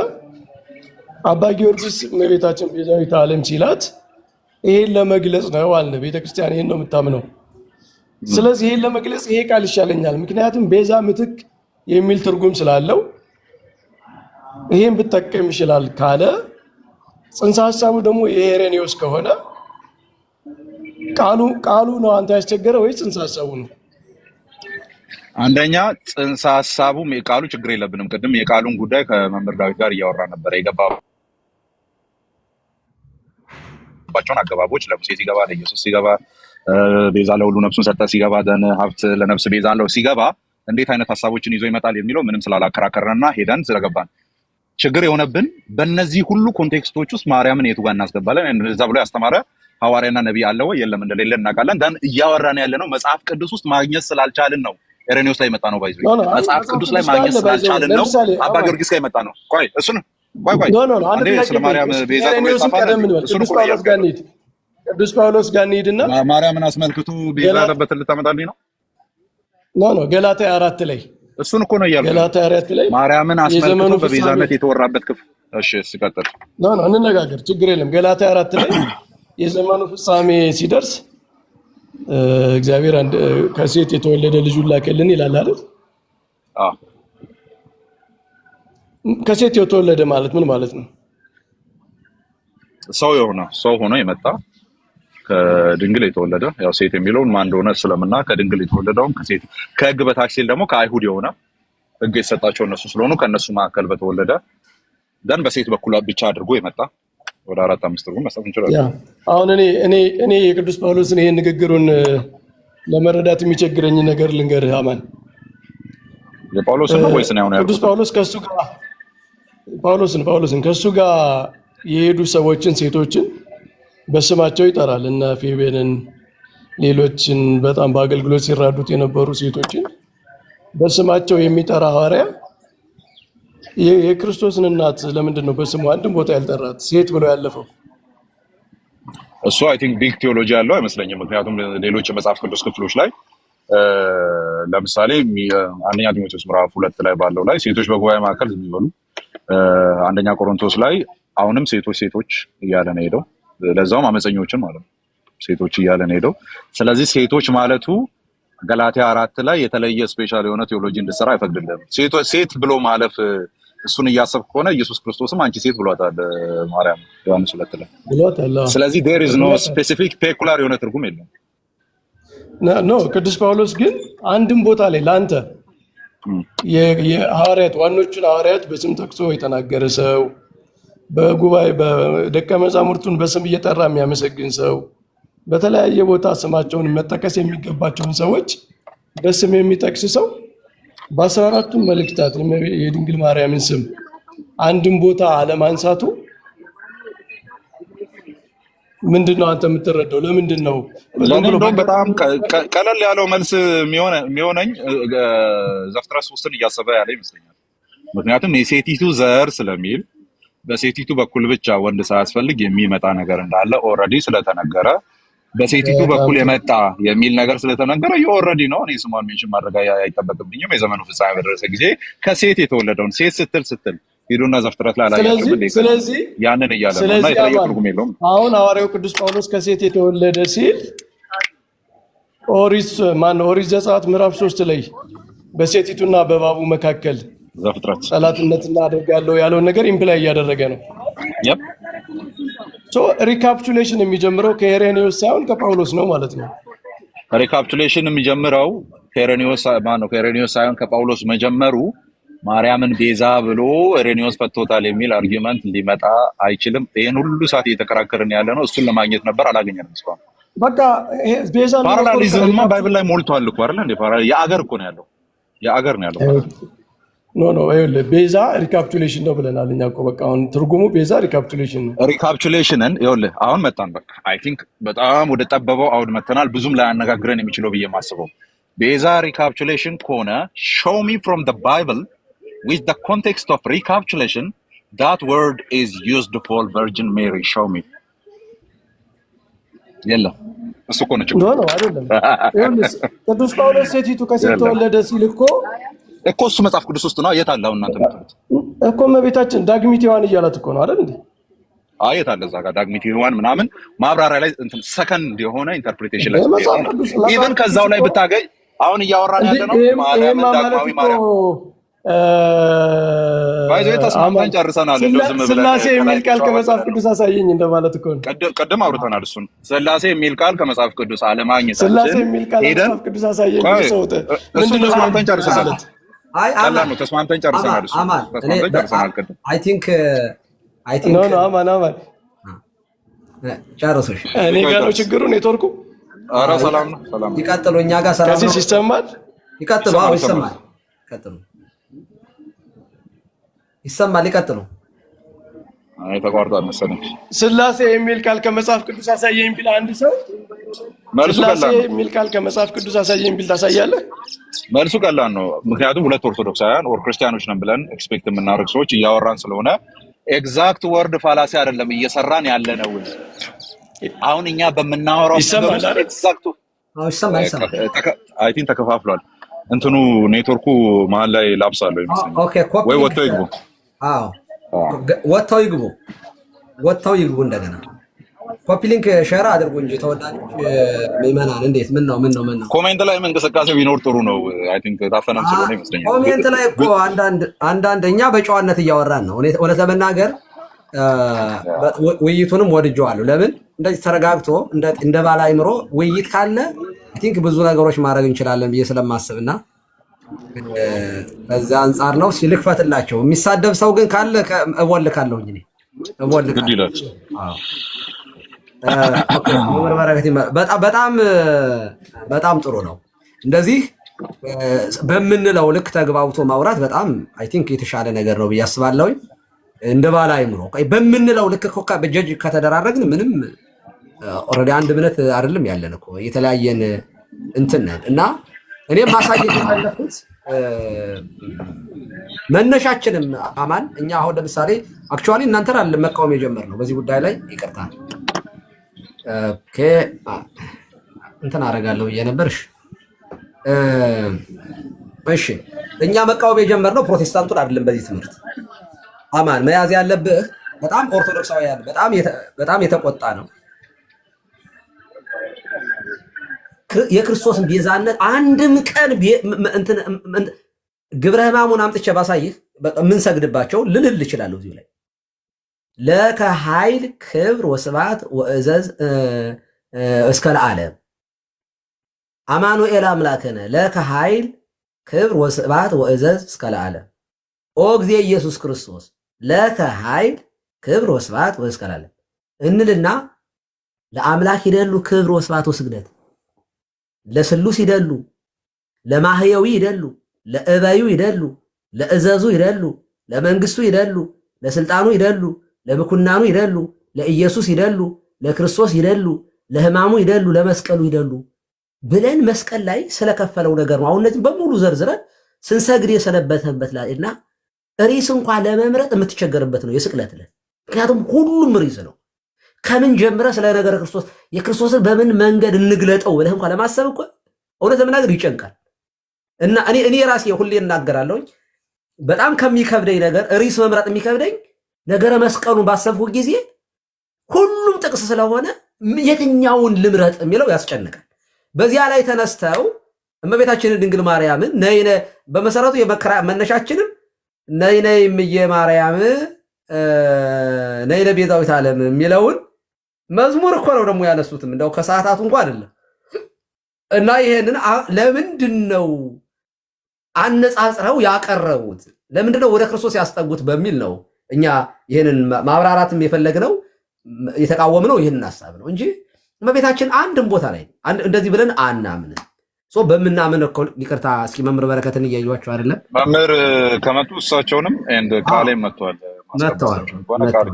አባ ጊዮርጊስ እመቤታችን ቤዛዊተ ዓለም ሲላት ይሄን ለመግለጽ ነው አለ። ቤተክርስቲያን ይሄን ነው የምታምነው። ስለዚህ ይሄን ለመግለጽ ይሄ ቃል ይሻለኛል፣ ምክንያቱም ቤዛ ምትክ የሚል ትርጉም ስላለው ይሄን ብጠቀም ይችላል ካለ፣ ጽንሰ ሀሳቡ ደግሞ የሄሬኒዮስ ከሆነ ቃሉ ነው አንተ ያስቸገረ ወይስ ጽንሰ ሀሳቡ ነው? አንደኛ ጽንሰ ሀሳቡ የቃሉ ችግር የለብንም። ቅድም የቃሉን ጉዳይ ከመምህር ዳዊት ጋር እያወራ ነበር። የገባባቸውን አገባቦች ለሙሴ ሲገባ፣ ለኢየሱስ ሲገባ፣ ቤዛ ለሁሉ ነፍሱን ሰጠ ሲገባ፣ ሀብት ለነፍስ ቤዛ አለው ሲገባ እንዴት አይነት ሀሳቦችን ይዞ ይመጣል የሚለው ምንም ስላላከራከረንና ሄደን ስለገባን ችግር የሆነብን በእነዚህ ሁሉ ኮንቴክስቶች ውስጥ ማርያምን የቱ ጋር እናስገባለን? እዛ ብሎ ያስተማረ ሐዋርያና ነቢይ አለ ወይ? የለም፣ እንደሌለ እናውቃለን። ዳን እያወራን ያለ ነው መጽሐፍ ቅዱስ ውስጥ ማግኘት ስላልቻልን ነው። ሄሬኒዮስ ላይ መጣ ነው ባይዘው መጽሐፍ ቅዱስ ላይ ማግኘት ስላልቻልን ነው። አባ ጊዮርጊስ ላይ መጣ ነው። ቆይ እሱን አንዴ ስለ ማርያም ቤዛ ቅዱስ ጳውሎስ ጋር እንሂድና ማርያምን አስመልክቶ ቤዛ ያለበትን ልታመጣልኝ ነው? ገላትያ 4 ላይ እሱን እኮ ነው እያልኩ። ገላትያ 4 ላይ ማርያምን አስመልክቶ በቤዛነት የተወራበት ክፍል። እሺ ሲቀጥል እንነጋገር፣ ችግር የለም። ገላትያ 4 ላይ የዘመኑ ፍጻሜ ሲደርስ እግዚአብሔር ከሴት የተወለደ ልጁን ላከልን ይላል አይደል? ከሴት የተወለደ ማለት ምን ማለት ነው? ሰው ሆኖ የመጣ ከድንግል የተወለደ ያው ሴት የሚለውን ማን እንደሆነ ስለምና ከድንግል የተወለደውን ከሴት ከሕግ በታች ሲል ደግሞ ከአይሁድ የሆነ ሕግ የተሰጣቸው እነሱ ስለሆኑ ከእነሱ መካከል በተወለደ ደን በሴት በኩል ብቻ አድርጎ የመጣ ወደ 4-5 ትርጉም መስጠት እንችላለን። አሁን እኔ የቅዱስ ጳውሎስን ይሄን ንግግሩን ለመረዳት የሚቸግረኝ ነገር ልንገርህ አማን። የጳውሎስን ነው ወይስ ነው ያለው? ቅዱስ ጳውሎስ ጳውሎስን ከሱ ጋር የሄዱ ሰዎችን ሴቶችን በስማቸው ይጠራል። እና ፌቤንን፣ ሌሎችን በጣም በአገልግሎት ሲራዱት የነበሩ ሴቶችን በስማቸው የሚጠራ ሐዋርያ የክርስቶስን እናት ለምንድን ነው በስሙ አንድም ቦታ ያልጠራት ሴት ብሎ ያለፈው? እሱ አይ ቲንክ ቢግ ቴዎሎጂ ያለው አይመስለኝም። ምክንያቱም ሌሎች የመጽሐፍ ቅዱስ ክፍሎች ላይ ለምሳሌ አንደኛ ጢሞቴዎስ ምዕራፍ 2 ላይ ባለው ላይ ሴቶች በጉባኤ መካከል ዝም ይበሉ፣ አንደኛ ቆሮንቶስ ላይ አሁንም ሴቶች እያለ ነው ሄደው፣ ለዛውም አመፀኞችን ማለት ነው ሴቶች እያለ ነው ሄደው። ስለዚህ ሴቶች ማለቱ ገላትያ 4 ላይ የተለየ ስፔሻል የሆነ ቴዎሎጂ እንድሰራ አይፈቅድልም። ሴት ብሎ ማለፍ እሱን እያሰብክ ከሆነ ኢየሱስ ክርስቶስም አንቺ ሴት ብሏታል ማርያም ዮሐንስ 2 ላይ ብሏታል። ስለዚህ there is no specific peculiar የሆነ ትርጉም የለም። ቅዱስ ጳውሎስ ግን አንድም ቦታ ላይ ለአንተ የሐዋርያት ዋኖቹን ሐዋርያት በስም ጠቅሶ የተናገረ ሰው፣ በጉባኤ በደቀ መዛሙርቱን በስም እየጠራ የሚያመሰግን ሰው፣ በተለያየ ቦታ ስማቸውን መጠቀስ የሚገባቸውን ሰዎች በስም የሚጠቅስ ሰው በ14ቱም መልእክታት የድንግል ማርያምን ስም አንድን ቦታ አለማንሳቱ ምንድነው አንተ የምትረዳው? ለምንድን ነው ለኔ እንደውም በጣም ቀለል ያለው መልስ የሚሆነኝ ዘፍጥረት 3ን እያሰበ ያለ ይመስለኛል። ምክንያቱም የሴቲቱ ዘር ስለሚል በሴቲቱ በኩል ብቻ ወንድ ሳያስፈልግ የሚመጣ ነገር እንዳለ ኦልሬዲ ስለተነገረ በሴቲቱ በኩል የመጣ የሚል ነገር ስለተነገረ ኦልሬዲ ነው። እኔ ስሟን ሜንሽን ማድረግ አይጠበቅብኝም። የዘመኑ ፍጻሜ በደረሰ ጊዜ ከሴት የተወለደውን ሴት ስትል ሂዱና ዘፍጥረት ላይ አላያችሁም? ስለዚህ ያንን እያለ ነው እና የተለየ ትርጉም የለውም። አሁን ሐዋርያው ቅዱስ ጳውሎስ ከሴት የተወለደ ሲል ኦሪት ዘጸአት ምዕራፍ 3 ላይ በሴቲቱና በእባቡ መካከል ዘፍጥረት ጠላትነትን አደርጋለሁ ያለውን ነገር ኢምፕላይ እያደረገ ነው። ሪካፕቹሌሽን የሚጀምረው ከሄሬኔዎስ ሳይሆን ከጳውሎስ ነው ማለት ነው። ሪካፕቹሌሽን የሚጀምረው ከሄሬኔዎስ ሳይሆን ከጳውሎስ መጀመሩ ማርያምን ቤዛ ብሎ ሄሬኔዎስ ፈቶታል የሚል አርጊመንት ሊመጣ አይችልም። ይሄን ሁሉ ሰዓት እየተከራከርን ያለ ነው። እሱን ለማግኘት ነበር፣ አላገኘንም እስካሁን። በቃ ቤዛ ነው። ፓራላሊዝም ባይብል ላይ ሞልቷል እኮ አይደል እንዴ? የአገር እኮ ነው ያለው፣ የአገር ነው ያለው። ኖ ይኸውልህ ቤዛ ሪካፕቹሌሽን ነው ብለናል እኛ እኮ። በቃ አሁን ትርጉሙ ቤዛ ሪካፕቹሌሽን ነው። ሪካፕቹሌሽንን ይኸውልህ አሁን መጣን። በቃ አይ ቲንክ በጣም ወደ ጠበበው አውድ መተናል። ብዙም ላይ አነጋግረን የሚችለው ብዬ ማስበው ቤዛ ሪካፕቹሌሽን ከሆነ show me from the Bible with the context of recapitulation that word is used for Virgin Mary. Show me. የለም እሱ እኮ ነው ችግሩ። ኖ አይደለም። ይኸውልህ ቅዱስ ጳውሎስ ሴቲቱ ከሴት ተወለደ ሲል እኮ እሱ መጽሐፍ ቅዱስ ውስጥ ነው። የት አለው እናንተ የምትሉት እኮ እመቤታችን ዳግሚት ሔዋን እያላት እኮ ነው አይደል እንዴ? የት አለ እዛ ጋር ዳግሚት ሔዋን ምናምን ማብራሪያ ላይ እንትን ሰከንድ የሆነ ኢንተርፕሪቴሽን ላይ ኢቨን ከዛው ላይ ብታገኝ አሁን እያወራን ያለ ነው ማርያም ዳግማዊ ማርያም ተስማምተን ጨርሰናል። ስላሴ የሚል ቃል ከመጽሐፍ ቅዱስ አሳየኝ እንደማለት እኮ ነው። ቀደም አውርተናል እሱን። ስላሴ የሚል ቃል ከመጽሐፍ ቅዱስ አለማግኘታችን ስላሴ የሚል ቃል ከመጽሐፍ ቅዱስ አሳየኝ ሰውተ ምንድን ነው? ተስማምተን ጨርሰናል። ተስማምተን ጨርሰናል። እሱ ተስማምተን ጨርሰናል። አይ ቲንክ ኖ አማን ጨርሶሽ እኔ ጋር ነው ችግሩ ኔትወርኩ። ኧረ ሰላም ነው፣ ሰላም ነው። ይቀጥሉ፣ እኛ ጋር ሰላም ነው። ከዚህ ይሰማል። ይቀጥሉ። አዎ ይሰማል። ይቀጥሉ። ይሰማል። ይቀጥሉ። ተቋርጧል መሰለኝ። ስላሴ የሚል ቃል ከመጽሐፍ ቅዱስ አሳየኝ ቢል አንድ ሰው ስላሴ የሚል ቃል ከመጽሐፍ ቅዱስ አሳየኝ ቢል ታሳያለህ? መልሱ ቀላል ነው። ምክንያቱም ሁለት ኦርቶዶክሳውያን ኦር ክርስቲያኖች ነን ብለን ኤክስፔክት የምናደርግ ሰዎች እያወራን ስለሆነ ኤግዛክት ወርድ ፋላሲ አይደለም እየሰራን ያለ ነው። አሁን እኛ በምናወራው ኤግዛክቱ አይ ቲንክ ተከፋፍሏል። እንትኑ ኔትወርኩ መሀል ላይ ላብሳለሁ ይመስለኛል። ወይ ወጥተው ይግቡ። ወጥተው ይግቡ እንደገና ኮፒ ሊንክ ሼር አድርጉ እንጂ ተወዳጆች ምዕመናን፣ እንዴት ምን ነው ኮሜንት ላይ እንቅስቃሴ ቢኖር ጥሩ ነው። አይ ቲንክ ታፈናም ስለሆነ ይመስለኛል። ኮሜንት ላይ እኮ አንዳንድ እኛ በጨዋነት እያወራን ነው። እውነት ለመናገር ውይይቱንም ወድጀዋለሁ። ለምን እንደዚህ ተረጋግቶ እንደ ባለ አእምሮ ውይይት ካለ አይ ቲንክ ብዙ ነገሮች ማድረግ እንችላለን ብዬ ስለማስብና ከዛ አንጻር ነው። ሲልክፈትላቸው የሚሳደብ ሰው ግን ካለ እቦልካለሁ እንጂ በጣም ጥሩ ነው። እንደዚህ በምንለው ልክ ተግባብቶ ማውራት በጣም አይ ቲንክ የተሻለ ነገር ነው ብዬ አስባለሁ። እንደ ባለ አእምሮ በምንለው ልክ እኮ በጀጅ ከተደራረግን ምንም ኦልሬዲ አንድ እምነት አይደለም ያለን እኮ የተለያየን እንትን ነን። እና እኔም ማሳየት የፈለኩት መነሻችንም አማን እኛ አሁን ለምሳሌ አክቹዋሊ እናንተን አለ መቃወም የጀመርነው በዚህ ጉዳይ ላይ ይቅርታ እንትን አደርጋለሁ ብዬ ነበርሽ። እሺ እኛ መቃወም የጀመርነው ፕሮቴስታንቱን አይደለም። በዚህ ትምህርት አማን መያዝ ያለብህ በጣም ኦርቶዶክሳውያን በጣም የተቆጣ ነው። የክርስቶስን ቤዛነት አንድም ቀን ግብረ ሕማሙን አምጥቼ ባሳይህ ምን ሰግድባቸው ልልል እችላለሁ። እዚሁ ላይ ለከ ኃይል ክብር ወስብሐት ወእዘዝ እስከ ለዓለም አማኑኤል አምላክነ ለከ ኃይል ክብር ወስብሐት ወእዘዝ እስከ ለዓለም ኦ ጊዜ ኢየሱስ ክርስቶስ ለከ ኃይል ክብር ወስብሐት ወእስከ ለዓለም እንልና ለአምላክ ይደሉ ክብር ወስብሐት ወስግደት ለስሉስ ይደሉ ለማህየዊ ይደሉ ለእበዩ ይደሉ ለእዘዙ ይደሉ ለመንግስቱ ይደሉ ለስልጣኑ ይደሉ፣ ለብኩናኑ ይደሉ፣ ለኢየሱስ ይደሉ፣ ለክርስቶስ ይደሉ፣ ለሕማሙ ይደሉ፣ ለመስቀሉ ይደሉ ብለን መስቀል ላይ ስለከፈለው ነገር ነው። አሁን እነዚህ በሙሉ ዘርዝረን ስንሰግድ የሰነበተበት ላይ እና ርዕስ እንኳን ለመምረጥ የምትቸገርበት ነው የስቅለት ዕለት። ምክንያቱም ሁሉም ርዕስ ነው። ከምን ጀምረ ስለ ነገረ ክርስቶስ የክርስቶስን በምን መንገድ እንግለጠው ብለህ እንኳን ለማሰብ እኮ እውነት ለመናገር ይጨንቃል። እና እኔ ራሴ ሁሌ እናገራለሁ፣ በጣም ከሚከብደኝ ነገር ርዕስ መምረጥ የሚከብደኝ ነገረ መስቀሉን ባሰብኩ ጊዜ ሁሉም ጥቅስ ስለሆነ የትኛውን ልምረጥ የሚለው ያስጨንቃል። በዚያ ላይ ተነስተው እመቤታችንን ድንግል ማርያምን ነይነ በመሰረቱ የመከራ መነሻችንም ነይነ እምዬ ማርያም ነይነ ቤዛዊተ ዓለም የሚለውን መዝሙር እኮ ነው ደግሞ ያነሱትም እንደው ከሰዓታቱ እንኳን አይደለም። እና ይሄንን ለምንድን ነው አነጻጽረው ያቀረቡት? ለምንድን ነው ወደ ክርስቶስ ያስጠጉት በሚል ነው እኛ ይሄንን ማብራራትም የፈለግነው የተቃወምነው ይሄንን ሐሳብ ነው እንጂ እመቤታችን አንድም ቦታ ላይ እንደዚህ ብለን አናምንም። በምናምን እኮ ይቅርታ፣ እስኪ መምህር በረከትን እያዩዋቸው አይደለም? መምህር ከመጡ እሳቸውንም ኤንድ ቃሌም መጥተዋል።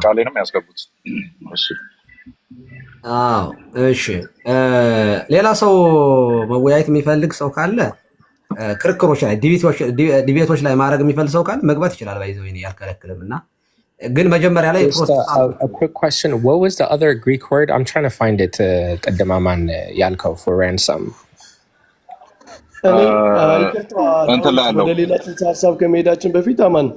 ቃሌንም ያስገቡት። አዎ እሺ። ሌላ ሰው መወያየት የሚፈልግ ሰው ካለ ክርክሮች ላይ ዲቤቶች ላይ ማድረግ የሚፈልግ ሰው ካለ መግባት ይችላል። ባይዘው እኔ ያልከለክልም እና ግን መጀመሪያ ላይ a quick question, what was the other Greek word? I'm trying to find it. ቀደማማን ያልከው for ransom ወደ ሌላ ጽንሰ ሀሳብ ከመሄዳችን በፊት አማን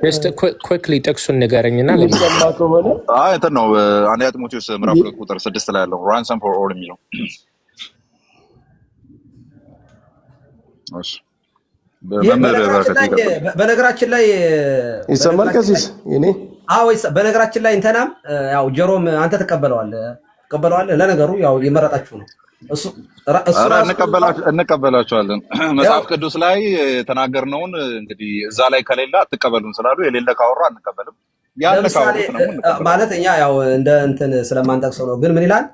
just quickly ጥቅሱን ንገረኝና ለሚሰማ ከሆነ እንትን ነው አንደኛ ጢሞቴዎስ ምዕራፍ 2 ቁጥር 6 ላይ ያለው ransom for all የሚለው። እሺ በነገራችን ላይ ይሰማል ከዚህ እኔ በነገራችን ላይ እንተናም ያው ጀሮም አንተ ተቀበለዋለህ። ለነገሩ ያው የመረጣችሁ ነው እሱ እንቀበላቸዋለን። መጽሐፍ ቅዱስ ላይ የተናገርነውን እንግዲህ እዛ ላይ ከሌለ አትቀበሉን ስላሉ የሌለ ካወራ አንቀበልም። ያለ ካወሩት ነው ማለት እኛ ያው እንደ እንትን ስለማንጠቅሰው ነው። ግን ምን ይላል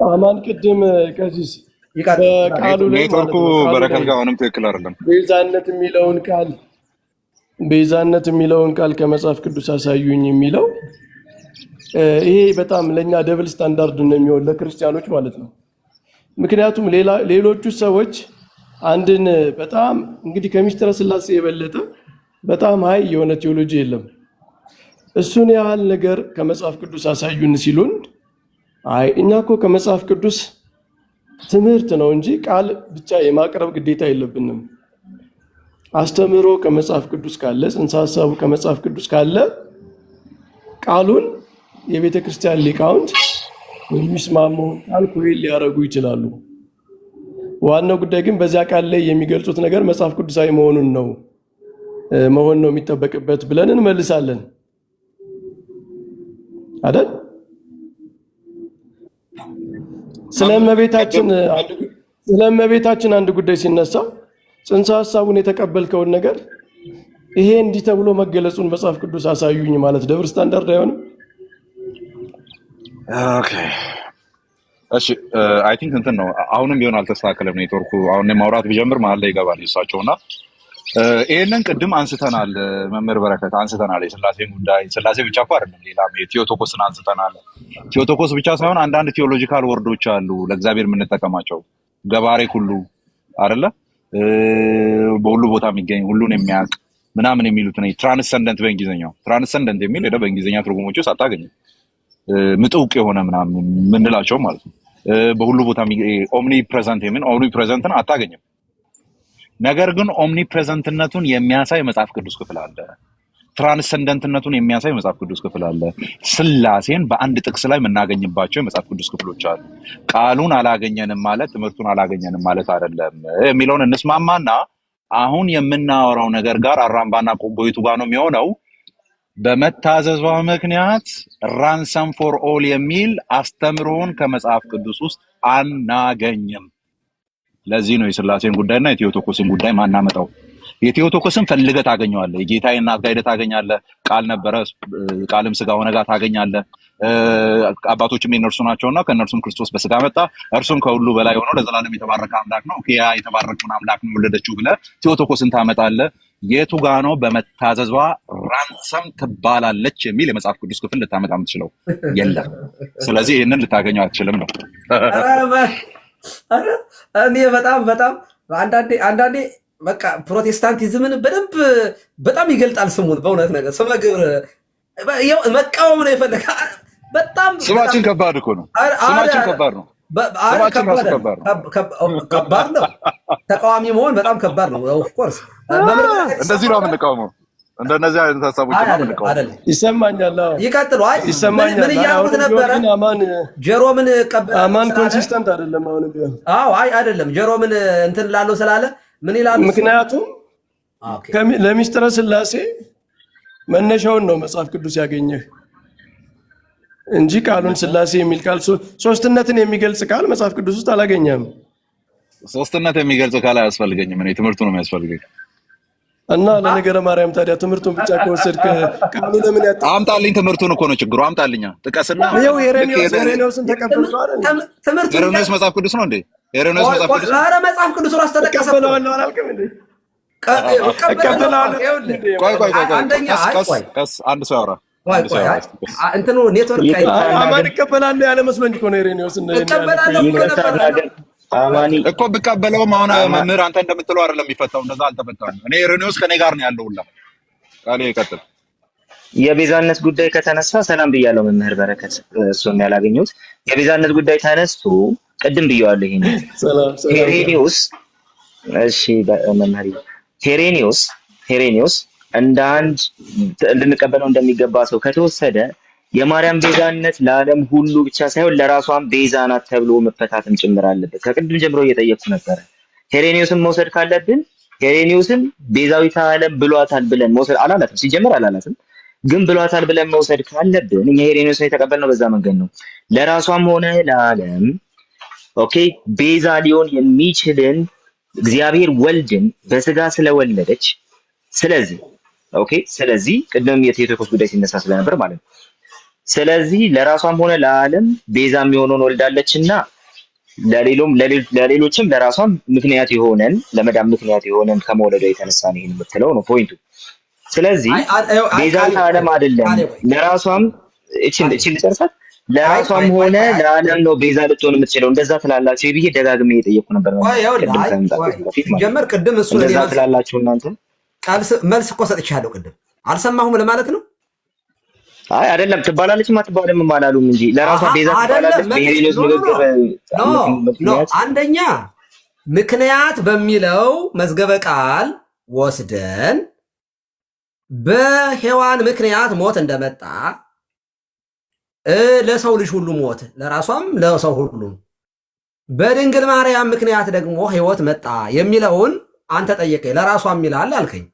አማን ቅድም ከዚህ በቃሉ ላይ ኔትወርኩ በረከት ጋር አሁንም ትክክል አይደለም። ቤዛነት የሚለውን ቃል ከመጽሐፍ ቅዱስ አሳዩኝ የሚለው ይሄ በጣም ለኛ ደብል ስታንዳርድ ነው የሚሆን ለክርስቲያኖች ማለት ነው። ምክንያቱም ሌሎቹ ሰዎች አንድን በጣም እንግዲህ ከምስጢረ ሥላሴ የበለጠ በጣም ሀይ የሆነ ቴዎሎጂ የለም። እሱን ያህል ነገር ከመጽሐፍ ቅዱስ አሳዩን ሲሉን አይ እኛ እኮ ከመጽሐፍ ቅዱስ ትምህርት ነው እንጂ ቃል ብቻ የማቅረብ ግዴታ የለብንም። አስተምህሮ ከመጽሐፍ ቅዱስ ካለ፣ ጽንሰ ሐሳቡ ከመጽሐፍ ቅዱስ ካለ ቃሉን የቤተ ክርስቲያን ሊቃውንት የሚስማሙ ቃል ኮይል ሊያረጉ ይችላሉ። ዋናው ጉዳይ ግን በዚያ ቃል ላይ የሚገልጹት ነገር መጽሐፍ ቅዱሳዊ መሆን ነው የሚጠበቅበት ብለን እንመልሳለን አይደል? ስለመቤታችን አንድ ጉዳይ ሲነሳ ጽንሰ ሐሳቡን የተቀበልከውን ነገር ይሄ እንዲህ ተብሎ መገለጹን መጽሐፍ ቅዱስ አሳዩኝ ማለት ደብር ስታንዳርድ አይሆንም። ኦኬ እሺ አይ ቲንክ እንትን ነው አሁንም ቢሆን አልተስተካከለም ኔትወርኩ። አሁን ማውራት ቢጀምር መሀል ላይ ይገባል ይሳቸውና ይሄንን ቅድም አንስተናል። መምህር በረከት አንስተናል የሥላሴን ጉዳይ። ሥላሴ ብቻ እኮ አይደለም ሌላ ቴዎቶኮስን አንስተናል። ቴዎቶኮስ ብቻ ሳይሆን አንዳንድ ቴዎሎጂካል ወርዶች አሉ ለእግዚአብሔር የምንጠቀማቸው ገባሬ ሁሉ አይደለ በሁሉ ቦታ የሚገኝ ሁሉን የሚያውቅ ምናምን የሚሉት ነው። ትራንሰንደንት በእንግሊዝኛው ትራንሰንደንት የሚል ሄደ በእንግሊዝኛ ትርጉሞች ውስጥ አታገኝም። ምጥውቅ የሆነ ምናምን ምንላቸው ማለት ነው። በሁሉ ቦታ ኦምኒ ፕሬዘንትን አታገኝም። ነገር ግን ኦምኒ ፕሬዘንትነቱን የሚያሳይ መጽሐፍ ቅዱስ ክፍል አለ። ትራንሰንደንትነቱን የሚያሳይ መጽሐፍ ቅዱስ ክፍል አለ። ሥላሴን በአንድ ጥቅስ ላይ የምናገኝባቸው የመጽሐፍ ቅዱስ ክፍሎች አሉ። ቃሉን አላገኘንም ማለት ትምህርቱን አላገኘንም ማለት አይደለም የሚለውን እንስማማና አሁን የምናወራው ነገር ጋር አራምባና ቆቦይቱ ጋር ነው የሚሆነው። በመታዘዟ ምክንያት ራንሰም ፎር ኦል የሚል አስተምሮን ከመጽሐፍ ቅዱስ ውስጥ አናገኝም። ለዚህ ነው የሥላሴን ጉዳይና የቴዎቶኮስን ጉዳይ ማናመጣው። የቴዎቶኮስን ፈልገህ ታገኘዋለህ። የጌታዬ እናት ጋር ሄደህ ታገኛለህ። ቃል ነበረ ቃልም ስጋ ሆነ ጋር ታገኛለህ። አባቶችም የነርሱ ናቸውና ከነርሱም ክርስቶስ በስጋ መጣ፣ እርሱም ከሁሉ በላይ ሆኖ ለዘላለም የተባረከ አምላክ ነው። ያ የተባረከውን አምላክ ነው ወለደችው ብለህ ቴዎቶኮስን ታመጣለህ። የቱ ጋ ነው በመታዘዟ ራንሰም ትባላለች የሚል የመጽሐፍ ቅዱስ ክፍል ልታመጣ የምትችለው? የለም። ስለዚህ ይህንን ልታገኘው አትችልም ነው። እኔ በጣም አንዳንዴ በቃ ፕሮቴስታንቲዝምን በጣም ይገልጣል ስሙን። በእውነት ነገር ስመ ግብር መቃወም ነው የፈለገ። በጣም ስማችን ከባድ እኮ ነው። ስማችን ከባድ ነው። ስማችን ራሱ ከባድ ነው። ተቃዋሚ መሆን በጣም ከባድ ነው። ኦፍኮርስ እንደዚህ ነው የምንቃወመው። እንደነዚህ አይነት ሀሳቦች ነው የምንቃወመው። ይሰማኛል። ይቀጥሉ። ይሰማኛል። ምን እያልኩት ነበረ? ጀሮምን አማን ኮንሲስተንት አይደለም። አሁን ቢሆን አይደለም። ጀሮምን እንትን ላለው ስላለ ምን ይላሉ? ምክንያቱም ለሚስጥረ ስላሴ መነሻውን ነው መጽሐፍ ቅዱስ ያገኘህ እንጂ ቃሉን ስላሴ የሚል ቃል ሶስትነትን የሚገልጽ ቃል መጽሐፍ ቅዱስ ውስጥ አላገኘም። ሶስትነት የሚገልጽ ቃል አያስፈልገኝም። እኔ ትምህርቱ ነው የሚያስፈልገኝ። እና ለነገረ ማርያም ታዲያ ትምህርቱን ብቻ ከወሰድክ ቃሉ ለምን አምጣልኝ? ትምህርቱን እኮ ነው ችግሩ። አምጣልኛ፣ ጥቀስና። ይኸው ሄሬኔዎስን ተቀበልከው አይደል? ሄሬኔዎስ መጽሐፍ ቅዱስ ነው እንዴ? ሄሬኔዎስ መጽሐፍ ቅዱስ ነው። ኧረ መጽሐፍ ቅዱስ ራስ ተጠቀሰ። ተቀበለዋለሁ አላልክም እንዴ? ቀስ አንድ ሰው ያወራ። እንትኑ ኔትወርክ አማን እቀበላለሁ ያለ መስሎኝ እኮ ነው። ሄሬኔዎስ እኮ ብቀበለውም አሁን መምህር አንተ እንደምትለው አይደለም የሚፈታው። እንደዛ አልተፈታም። እኔ ሄሬኔዎስ ከኔ ጋር ነው ያለው ሁላ። ቃሌ ይቀጥል። የቤዛነት ጉዳይ ከተነሳ ሰላም ብያለሁ መምህር በረከት፣ እሱን ያላገኘሁት የቤዛነት ጉዳይ ተነስቶ ቅድም ብየዋለሁ። ይሄን ሄሬኔዎስ እሺ መምህር ሄሬኔዎስ እንደ አንድ እንድንቀበለው እንደሚገባ ሰው ከተወሰደ የማርያም ቤዛነት ለዓለም ሁሉ ብቻ ሳይሆን ለራሷም ቤዛ ናት ተብሎ መፈታትም ጭምር አለበት። ከቅድም ጀምሮ እየጠየቅኩ ነበረ። ሄሬኔዎስን መውሰድ ካለብን ሄሬኔዎስን ቤዛዊተ ዓለም ብሏታል ብለን መውሰድ አላላትም፣ ሲጀመር አላላትም። ግን ብሏታል ብለን መውሰድ ካለብን እኛ ሄሬኔዎስን የተቀበልነው በዛ መንገድ ነው። ለራሷም ሆነ ለዓለም ኦኬ ቤዛ ሊሆን የሚችልን እግዚአብሔር ወልድን በስጋ ስለወለደች፣ ስለዚህ ቅድም የቴዎቶኮስ ጉዳይ ሲነሳ ስለነበር ማለት ነው። ስለዚህ ለራሷም ሆነ ለዓለም ቤዛ የሚሆነውን ወልዳለችና ለሌሎችም ለራሷም ምክንያት የሆነን ለመዳን ምክንያት የሆነን ከመውለዷ የተነሳ ነው ይሄን የምትለው ነው ፖይንቱ። ስለዚህ ቤዛዊተ ዓለም አይደለም ለራሷም እቺን ልጨርሳት፣ ለራሷም ሆነ ለዓለም ነው ቤዛ ልትሆን የምትችለው። እንደዛ ትላላችሁ ብዬ ደጋግሜ እየጠየቅኩ ነበር። ጀመር ቅድም እሱ እንደዛ ትላላችሁ እናንተ። መልስ እኮ ሰጥቻለሁ ቅድም። አልሰማሁም ለማለት ነው። አይ አይደለም ትባላለችም አትባልም አላሉም እንጂ ለራሷ ቤዛ ትባላለች። በሄሬኔዎስ ንግግር አንደኛ ምክንያት በሚለው መዝገበ ቃል ወስደን በሔዋን ምክንያት ሞት እንደመጣ ለሰው ልጅ ሁሉ ሞት ለራሷም ለሰው ሁሉ በድንግል ማርያም ምክንያት ደግሞ ሕይወት መጣ የሚለውን አንተ ጠየቀኝ። ለራሷም ይላል አልከኝ።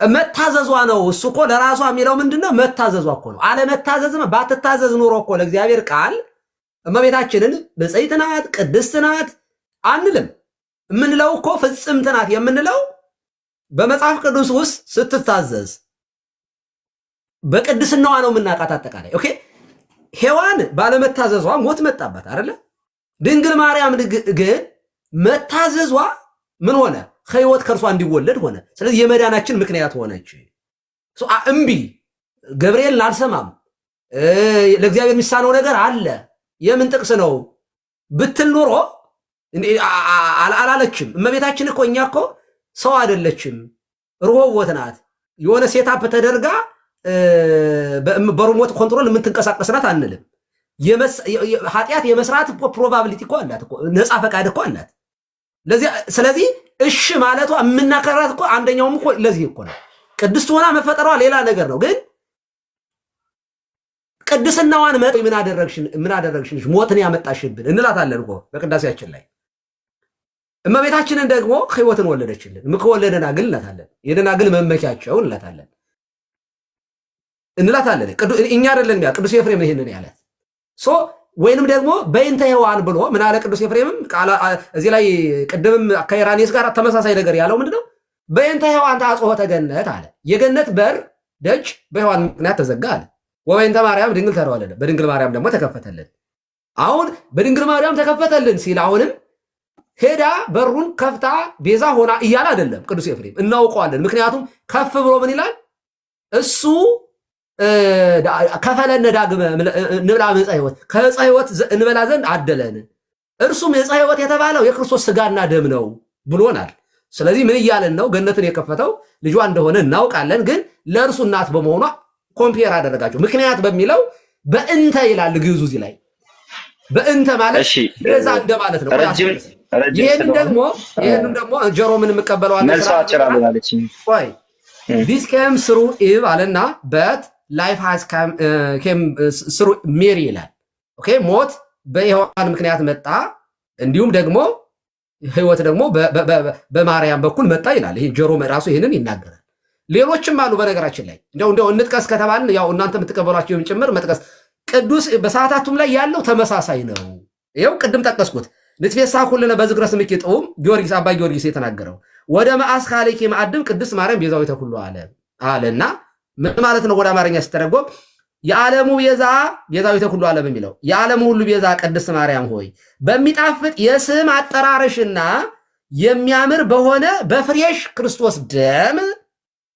መታዘዟ ነው። እሱ እኮ ለራሷ የሚለው ምንድነው? መታዘዟ እኮ ነው። አለመታዘዝ ባትታዘዝ ኑሮ እኮ ለእግዚአብሔር ቃል እመቤታችንን ብፅዕት ናት ቅድስት ናት አንልም። የምንለው እኮ ፍጽምት ናት የምንለው በመጽሐፍ ቅዱስ ውስጥ ስትታዘዝ በቅድስናዋ ነው የምናውቃት። አጠቃላይ ኦኬ። ሔዋን ባለመታዘዟ ሞት መጣባት አይደለ? ድንግል ማርያም ግን መታዘዟ ምን ሆነ? ሕይወት ከእርሷ እንዲወለድ ሆነ። ስለዚህ የመዳናችን ምክንያት ሆነች። እምቢ ገብርኤልን አልሰማም ለእግዚአብሔር የሚሳነው ነገር አለ የምን ጥቅስ ነው ብትል ኖሮ አላለችም። እመቤታችን እኮ እኛ እኮ ሰው አይደለችም፣ ርሆቦት ናት። የሆነ ሴታፕ ተደርጋ በሪሞት ኮንትሮል የምትንቀሳቀስ ናት አንልም። ኃጢአት የመስራት ፕሮባቢሊቲ እኮ አላት፣ ነፃ ፈቃድ እኮ አላት። ስለዚህ እሺ ማለቷ የምናከራት እኮ አንደኛውም እኮ ለዚህ እኮ ነው። ቅድስት ሆና መፈጠሯ ሌላ ነገር ነው። ግን ቅድስናዋን ምን አደረግሽ ሞትን ያመጣሽብን እንላታለን እኮ በቅዳሴያችን ላይ። እመቤታችንን ደግሞ ሕይወትን ወለደችልን። ምክወልደ ደናግል እንላታለን። የደናግል መመኪያቸው እንላታለን። እኛ አይደለን ያ ቅዱስ ኤፍሬም ይሄንን ያላት ወይንም ደግሞ በእንተ ሔዋን ብሎ ምን አለ ቅዱስ ኤፍሬምም እዚህ ላይ ቅድምም ከኢራኔስ ጋር ተመሳሳይ ነገር ያለው ምንድነው? በእንተ ሔዋን ታጽሖተ ገነት አለ። የገነት በር ደጅ በሔዋን ምክንያት ተዘጋ አለ። ወበእንተ ማርያም ድንግል ተወለደ፣ በድንግል ማርያም ደግሞ ተከፈተልን። አሁን በድንግል ማርያም ተከፈተልን ሲል አሁንም ሄዳ በሩን ከፍታ ቤዛ ሆና እያለ አይደለም ቅዱስ ኤፍሬም፣ እናውቀዋለን። ምክንያቱም ከፍ ብሎ ምን ይላል እሱ ከፈለነ ዳግመ ንብላ ዕፀ ሕይወት ከዕፀ ሕይወት እንበላ ዘንድ አደለን፣ እርሱም ዕፀ ሕይወት የተባለው የክርስቶስ ስጋና ደም ነው ብሎናል። ስለዚህ ምን እያለን ነው? ገነትን የከፈተው ልጇ እንደሆነ እናውቃለን። ግን ለእርሱ እናት በመሆኗ ኮምፔር አደረጋቸው። ምክንያት በሚለው በእንተ ይላል ግዕዙ እዚህ ላይ በእንተ ማለት ቤዛ እንደማለት ነው። ይሄንን ደግሞ ጀሮ ምን የምቀበለው አለ ወይ this came through Eve አለና but life has came through Mary ይላል። ኦኬ ሞት በሔዋን ምክንያት መጣ፣ እንዲሁም ደግሞ ህይወት ደግሞ በማርያም በኩል መጣ ይላል። ይሄ ጀሮ ራሱ ይሄንን ይናገራል። ሌሎችም አሉ። በነገራችን ላይ እንደው እንጥቀስ ከተባልን ያው እናንተ የምትቀበሏቸው ጭምር መጥቀስ ቅዱስ በሰዓታቱም ላይ ያለው ተመሳሳይ ነው። ይኸው ቅድም ጠቀስኩት። ንትፌሳ ኩልነ በዝክረ ስምኪ ጥዑም ጊዮርጊስ አባ ጊዮርጊስ የተናገረው ወደ መዓስ ካሌኪ ማዕድም ቅድስት ማርያም ቤዛዊተ ኩሉ አለና ምን ማለት ነው? ወደ አማርኛ ሲተረጎም የዓለሙ ቤዛዊተ ኩሉ ዓለም የሚለው የዓለሙ ሁሉ ቤዛ ቅድስት ማርያም ሆይ በሚጣፍጥ የስም አጠራረሽና የሚያምር በሆነ በፍሬሽ ክርስቶስ ደም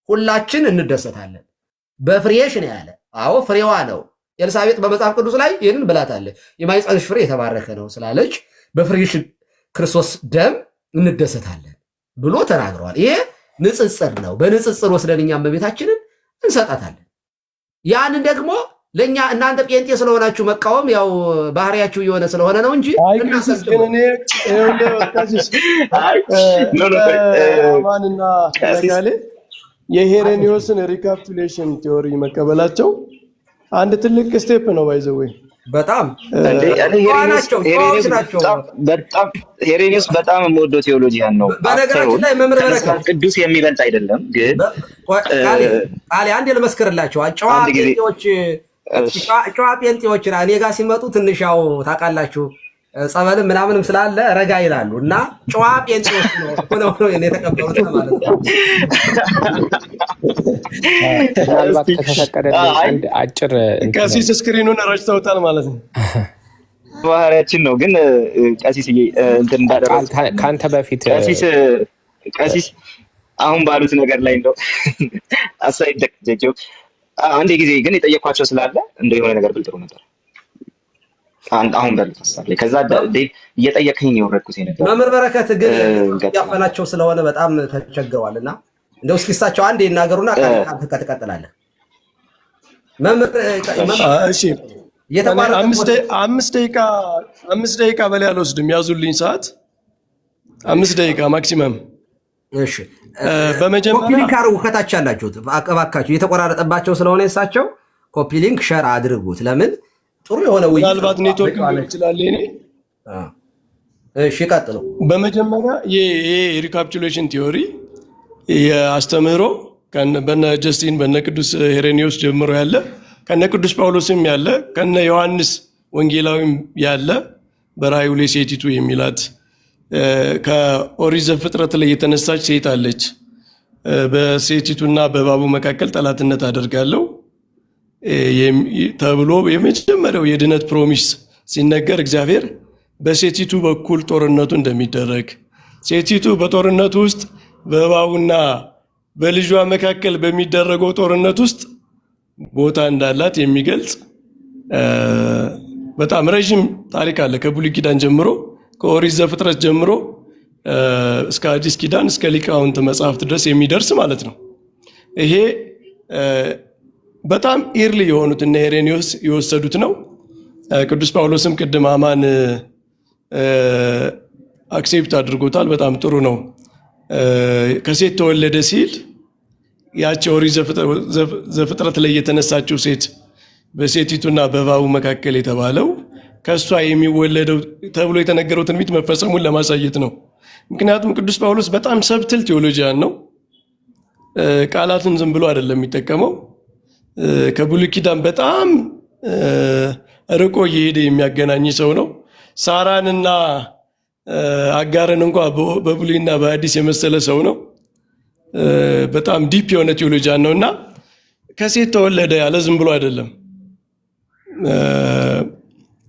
ሁላችን እንደሰታለን። በፍሬሽ ነው ያለ። አዎ ፍሬዋ ነው። ኤልሳቤጥ በመጽሐፍ ቅዱስ ላይ ይህንን ብላታለች። የማኅፀንሽ ፍሬ የተባረከ ነው ስላለች በፍሬሽ ክርስቶስ ደም እንደሰታለን ብሎ ተናግረዋል። ይሄ ንጽጽር ነው። በንጽጽር ወስደን እኛም በቤታችንን እንሰጣታለን። ያንን ደግሞ ለኛ እናንተ ጴንጤ ስለሆናችሁ መቃወም ያው ባህሪያችሁ የሆነ ስለሆነ ነው እንጂ ማንና ለጋሌ የሄሬኒዮስን ሪካፕቹሌሽን ቲዮሪ መቀበላቸው አንድ ትልቅ ስቴፕ ነው። ባይዘወይ በጣም ሄሬኒዮስ በጣም የምወደው ቴዎሎጂያን ነው። በነገራችን ላይ መምህር በረከት ቅዱስ የሚበልጥ አይደለም። ግን ቃሌ አንድ ልመስክርላቸው። ጨዋ ጴንጤዎች እኔ ጋር ሲመጡ ትንሽ ያው ታውቃላችሁ ጸበልም ምናምንም ስላለ ረጋ ይላሉ እና ጨዋ ጴንጤዎች ነው የተቀበሉት ማለት ነው። ምናልባት ከተፈቀደ አንድ አጭር ቀሲስ ስክሪኑን ረጭተውታል ማለት ነው። ባህሪያችን ነው። ግን ቀሲስ እንትን እንዳደረስ ከአንተ በፊት ቀሲስ አሁን ባሉት ነገር ላይ እንደው አሳይደቅጀው አንድ ጊዜ ግን የጠየኳቸው ስላለ እንደው የሆነ ነገር ብል ጥሩ ነበር። አሁን ባሉት ሐሳብ ላይ ከዛ እየጠየቀኝ ነው የወረድኩት ነበር። መምህር በረከት ግን ያፈናቸው ስለሆነ በጣም ተቸግረዋልና እንደው እስኪ እሳቸው አንዴ ይናገሩና ትቀጥላለህ። እሺ አምስት ደቂቃ በላይ አልወስድም። ያዙልኝ ሰዓት 5 ደቂቃ ማክሲመም። እሺ በመጀመሪያ ኮፒ ሊንክ አድርጉ። ከታች ያላችሁት እባካችሁ እየተቆራረጠባቸው ስለሆነ የሳቸው ኮፒ ሊንክ ሼር አድርጉት። ለምን ጥሩ የሆነ ውይይት ምናልባት ኔትወርክ ሊሆን ይችላል። እሺ ቀጥሉ። በመጀመሪያ ይሄ ሪካፕቹሌሽን ቲዮሪ የአስተምህሮ በነ ጀስቲን በነ ቅዱስ ሄሬኒዮስ ጀምሮ ያለ ከነ ቅዱስ ጳውሎስም ያለ ከነ ዮሐንስ ወንጌላዊም ያለ በራእዩ ላይ ሴቲቱ የሚላት ከኦሪት ዘፍጥረት ላይ የተነሳች ሴት አለች። በሴቲቱና በእባቡ መካከል ጠላትነት አደርጋለሁ ተብሎ የመጀመሪያው የድነት ፕሮሚስ ሲነገር እግዚአብሔር በሴቲቱ በኩል ጦርነቱ እንደሚደረግ ሴቲቱ በጦርነቱ ውስጥ በእባቡና በልጇ መካከል በሚደረገው ጦርነት ውስጥ ቦታ እንዳላት የሚገልጽ በጣም ረዥም ታሪክ አለ። ከብሉይ ኪዳን ጀምሮ ከኦሪት ዘፍጥረት ጀምሮ እስከ አዲስ ኪዳን እስከ ሊቃውንት መጽሐፍት ድረስ የሚደርስ ማለት ነው። ይሄ በጣም ኢርሊ የሆኑት እነ ሄሬኒዮስ የወሰዱት ነው። ቅዱስ ጳውሎስም ቅድም አማን አክሴፕት አድርጎታል። በጣም ጥሩ ነው። ከሴት ተወለደ ሲል ያቺ ኦሪት ዘፍጥረት ላይ የተነሳችው ሴት በሴቲቱና በእባቡ መካከል የተባለው ከእሷ የሚወለደው ተብሎ የተነገረው ትንቢት መፈጸሙን ለማሳየት ነው። ምክንያቱም ቅዱስ ጳውሎስ በጣም ሰብትል ቴዎሎጂያን ነው። ቃላትን ዝም ብሎ አይደለም የሚጠቀመው። ከብሉይ ኪዳን በጣም ርቆ እየሄደ የሚያገናኝ ሰው ነው። ሳራንና አጋርን እንኳ በብሉይና በአዲስ የመሰለ ሰው ነው። በጣም ዲፕ የሆነ ቴዎሎጂያን ነው እና ከሴት ተወለደ ያለ ዝም ብሎ አይደለም።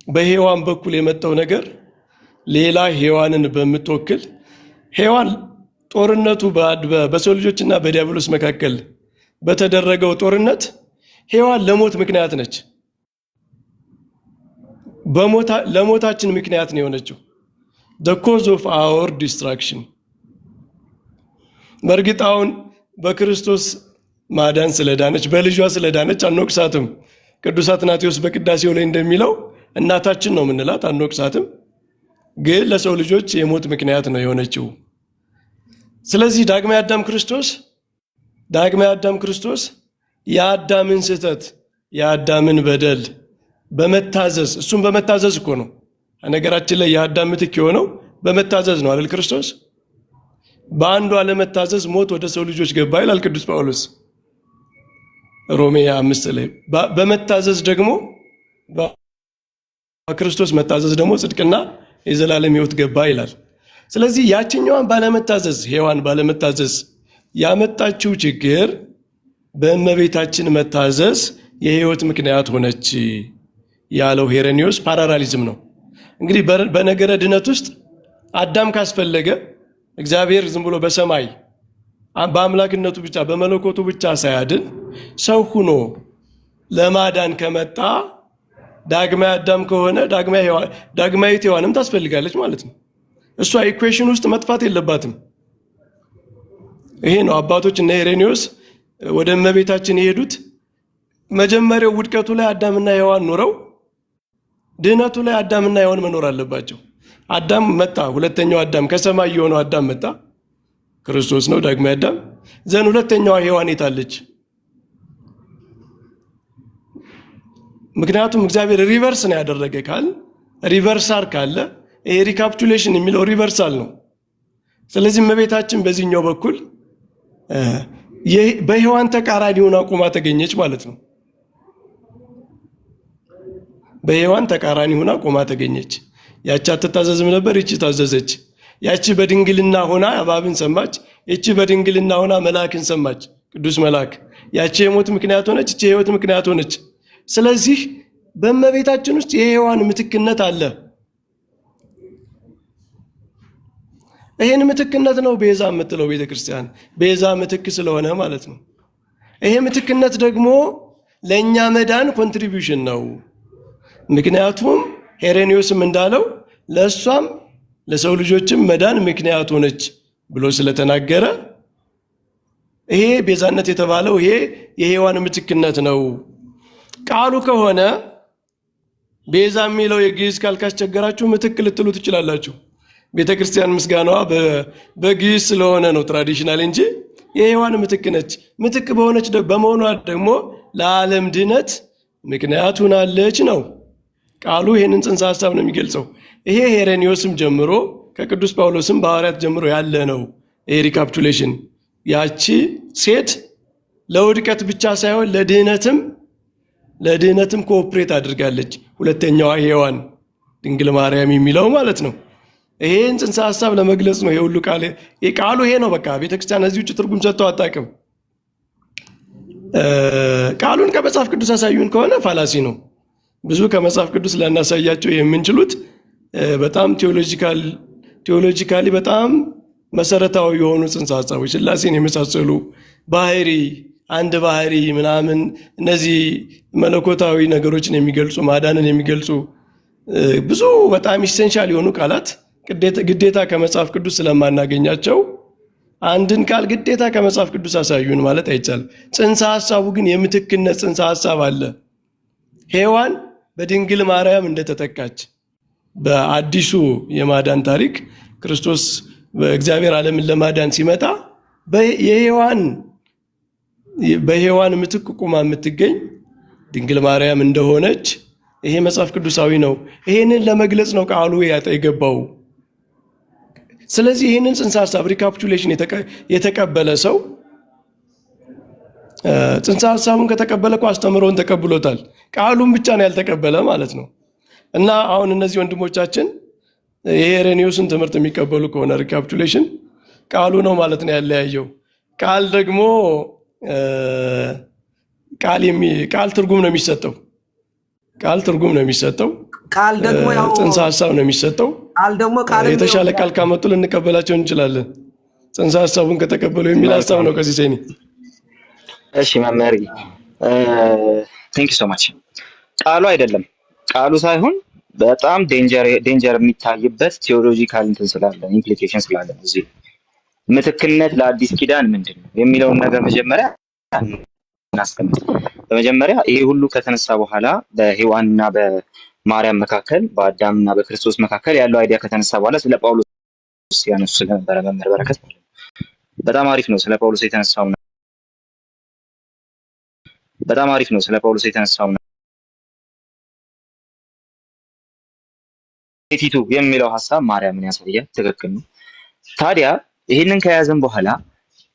በሔዋን በኩል የመጣው ነገር ሌላ ሔዋንን በምትወክል ሔዋን ጦርነቱ በሰው ልጆችና በዲያብሎስ መካከል በተደረገው ጦርነት ሔዋን ለሞት ምክንያት ነች። ለሞታችን ምክንያት ነው የሆነችው። the cause of our destruction። በእርግጥ አሁን በክርስቶስ ማዳን ስለዳነች በልጇ ስለዳነች አንወቅሳትም። ቅዱስ አትናቴዎስ በቅዳሴው ላይ እንደሚለው እናታችን ነው የምንላት፣ አንወቅሳትም። ግን ለሰው ልጆች የሞት ምክንያት ነው የሆነችው። ስለዚህ ዳግማዊ አዳም ክርስቶስ የአዳምን ስህተት የአዳምን በደል በመታዘዝ እሱም በመታዘዝ እኮ ነው። ነገራችን ላይ የአዳም ምትክ የሆነው በመታዘዝ ነው አይደል? ክርስቶስ በአንዱ አለመታዘዝ ሞት ወደ ሰው ልጆች ገባ ይላል ቅዱስ ጳውሎስ ሮሜ 5 ላይ። በመታዘዝ ደግሞ በክርስቶስ መታዘዝ ደግሞ ጽድቅና የዘላለም ሕይወት ገባ ይላል። ስለዚህ ያችኛዋን ባለመታዘዝ ሔዋን ባለመታዘዝ ያመጣችው ችግር በእመቤታችን መታዘዝ የሕይወት ምክንያት ሆነች ያለው ሄሬኒዮስ ፓራራሊዝም ነው። እንግዲህ በነገረ ድነት ውስጥ አዳም ካስፈለገ እግዚአብሔር ዝም ብሎ በሰማይ በአምላክነቱ ብቻ በመለኮቱ ብቻ ሳያድን ሰው ሁኖ ለማዳን ከመጣ ዳግማዊ አዳም ከሆነ ዳግማዊት ሔዋንም ታስፈልጋለች ማለት ነው። እሷ ኢኩዌሽን ውስጥ መጥፋት የለባትም። ይሄ ነው አባቶች እና ሄሬኒዮስ ወደ እመቤታችን የሄዱት። መጀመሪያው ውድቀቱ ላይ አዳምና ሔዋን ኖረው ድህነቱ ላይ አዳምና ሔዋን መኖር አለባቸው። አዳም መጣ፣ ሁለተኛው አዳም ከሰማይ የሆነው አዳም መጣ፣ ክርስቶስ ነው ዳግማዊ አዳም። ዘን ሁለተኛዋ ሔዋን የታለች? ምክንያቱም እግዚአብሔር ሪቨርስ ነው ያደረገ ካል ሪቨርሳል ካለ ይሄ ሪካፕቹሌሽን የሚለው ሪቨርሳል ነው። ስለዚህ እመቤታችን በዚህኛው በኩል በሔዋን ተቃራኒ ሆና ቆማ ተገኘች ማለት ነው። በሔዋን ተቃራኒ ሆና ቆማ ተገኘች። ያቺ አትታዘዝም ነበር፣ ይቺ ታዘዘች። ያቺ በድንግልና ሆና እባብን ሰማች፣ ይቺ በድንግልና ሆና መልአክን ሰማች፣ ቅዱስ መልአክ። ያቺ የሞት ምክንያት ሆነች፣ ይቺ የሕይወት ምክንያት ሆነች። ስለዚህ በእመቤታችን ውስጥ የሔዋን ምትክነት አለ። ይሄን ምትክነት ነው ቤዛ የምትለው ቤተክርስቲያን። ቤዛ ምትክ ስለሆነ ማለት ነው። ይሄ ምትክነት ደግሞ ለእኛ መዳን ኮንትሪቢዩሽን ነው። ምክንያቱም ሄሬኒዮስም እንዳለው ለእሷም ለሰው ልጆችም መዳን ምክንያት ሆነች ብሎ ስለተናገረ ይሄ ቤዛነት የተባለው ይሄ የሔዋን ምትክነት ነው። ቃሉ ከሆነ ቤዛ የሚለው የግዕዝ ቃል ካስቸገራችሁ ምትክ ልትሉ ትችላላችሁ። ቤተ ክርስቲያን ምስጋናዋ በግዕዝ ስለሆነ ነው ትራዲሽናል እንጂ የሔዋን ምትክ ነች። ምትክ በሆነች በመሆኗ ደግሞ ለዓለም ድነት ምክንያት ሆናለች ነው ቃሉ። ይህንን ጽንሰ ሀሳብ ነው የሚገልጸው። ይሄ ሄሬኒዮስም ጀምሮ ከቅዱስ ጳውሎስም በሐዋርያት ጀምሮ ያለ ነው። ይሄ ሪካፕቹሌሽን ያቺ ሴት ለውድቀት ብቻ ሳይሆን ለድህነትም ኮኦፕሬት አድርጋለች። ሁለተኛዋ ሔዋን ድንግል ማርያም የሚለው ማለት ነው። ይሄን ጽንሰ ሀሳብ ለመግለጽ ነው የሁሉ ቃሉ ይሄ ነው። በቃ ቤተክርስቲያን እዚህ ውጭ ትርጉም ሰጥተው አታውቅም። ቃሉን ከመጽሐፍ ቅዱስ አሳዩን ከሆነ ፋላሲ ነው። ብዙ ከመጽሐፍ ቅዱስ ላናሳያቸው የምንችሉት በጣም ቴዎሎጂካሊ በጣም መሰረታዊ የሆኑ ጽንሰ ሀሳቦች ሥላሴን የመሳሰሉ ባህሪ፣ አንድ ባህሪ ምናምን፣ እነዚህ መለኮታዊ ነገሮችን የሚገልጹ ማዳንን የሚገልጹ ብዙ በጣም ኢሴንሻል የሆኑ ቃላት ግዴታ ከመጽሐፍ ቅዱስ ስለማናገኛቸው አንድን ቃል ግዴታ ከመጽሐፍ ቅዱስ አሳዩን ማለት አይቻልም። ጽንሰ ሀሳቡ ግን የምትክነት ጽንሰ ሀሳብ አለ። ሔዋን በድንግል ማርያም እንደተተካች በአዲሱ የማዳን ታሪክ ክርስቶስ በእግዚአብሔር ዓለምን ለማዳን ሲመጣ በሔዋን ምትክ ቁማ የምትገኝ ድንግል ማርያም እንደሆነች ይሄ መጽሐፍ ቅዱሳዊ ነው። ይሄንን ለመግለጽ ነው ቃሉ የገባው። ስለዚህ ይህንን ጽንሰ ሀሳብ ሪካፕቹሌሽን የተቀበለ ሰው ጽንሰ ሀሳቡን ከተቀበለ እኮ አስተምሮውን ተቀብሎታል። ቃሉን ብቻ ነው ያልተቀበለ ማለት ነው። እና አሁን እነዚህ ወንድሞቻችን የሄሬኒዮስን ትምህርት የሚቀበሉ ከሆነ ሪካፕቹሌሽን ቃሉ ነው ማለት ነው ያለያየው። ቃል ደግሞ ቃል ትርጉም ነው የሚሰጠው። ቃል ትርጉም ነው የሚሰጠው። ቃል ደግሞ ያው ጽንሰ ሀሳብ ነው የሚሰጠው። ቃል ደግሞ ቃል የተሻለ ቃል ካመጡ ልንቀበላቸው እንችላለን። ጽንሰ ሐሳቡን ከተቀበሉ የሚል ሐሳብ ነው ከዚህ ሴኒ። እሺ መምህር ቴንክ ዩ ሶ ማች። ቃሉ አይደለም ቃሉ ሳይሆን በጣም ዴንጀር የሚታይበት ቴዎሎጂካል እንትን ስላለ ኢምፕሊኬሽን ስላለ እዚህ ምትክነት ለአዲስ ኪዳን ምንድን ነው የሚለውን ነገር መጀመሪያ እናስቀምጥ። በመጀመሪያ ይሄ ሁሉ ከተነሳ በኋላ በሔዋንና በማርያም መካከል በአዳምና በክርስቶስ መካከል ያለው አይዲያ ከተነሳ በኋላ ስለ ጳውሎስ ያነሱ ስለነበረ መምህር በረከት በጣም አሪፍ ነው። ስለ ጳውሎስ የተነሳው በጣም አሪፍ ነው። ስለ ጳውሎስ የተነሳው ቲቱ የሚለው ሐሳብ ማርያምን ያሳያል። ትክክል ነው። ታዲያ ይህንን ከያዘን በኋላ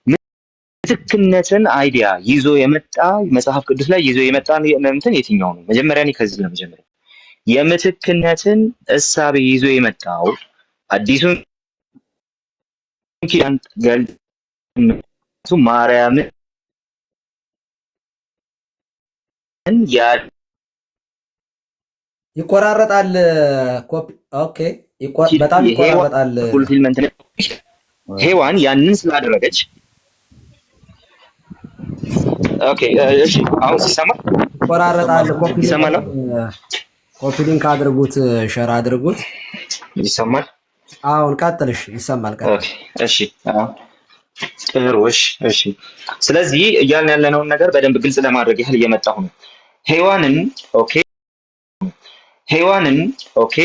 ምትክነትን አይዲያ ይዞ የመጣ መጽሐፍ ቅዱስ ላይ ይዞ የመጣ እንትን የትኛው ነው? መጀመሪያ እኔ ከዚህ ነው መጀመሪያ የምትክነትን እሳቤ ይዞ የመጣው አዲሱን ኪዳን ገልጦ ማርያምን ይቆራረጣል። ኮፒ ኦኬ፣ በጣም ይቆራረጣል። ፉልፊልመንት ሔዋን ያንን ስላደረገች ኦኬ። እሺ አሁን ሲሰማ ይቆራረጣል። ኮፒ ሊንክ አድርጉት፣ ሼር አድርጉት። ይሰማል? አሁን ቀጥልሽ። ይሰማል? ቀጥል። ኦኬ እሺ ጥሩ። እሺ ስለዚህ እያልን ያለነውን ነገር በደንብ ግልጽ ለማድረግ ያህል እየመጣሁ ነው። ሔዋንን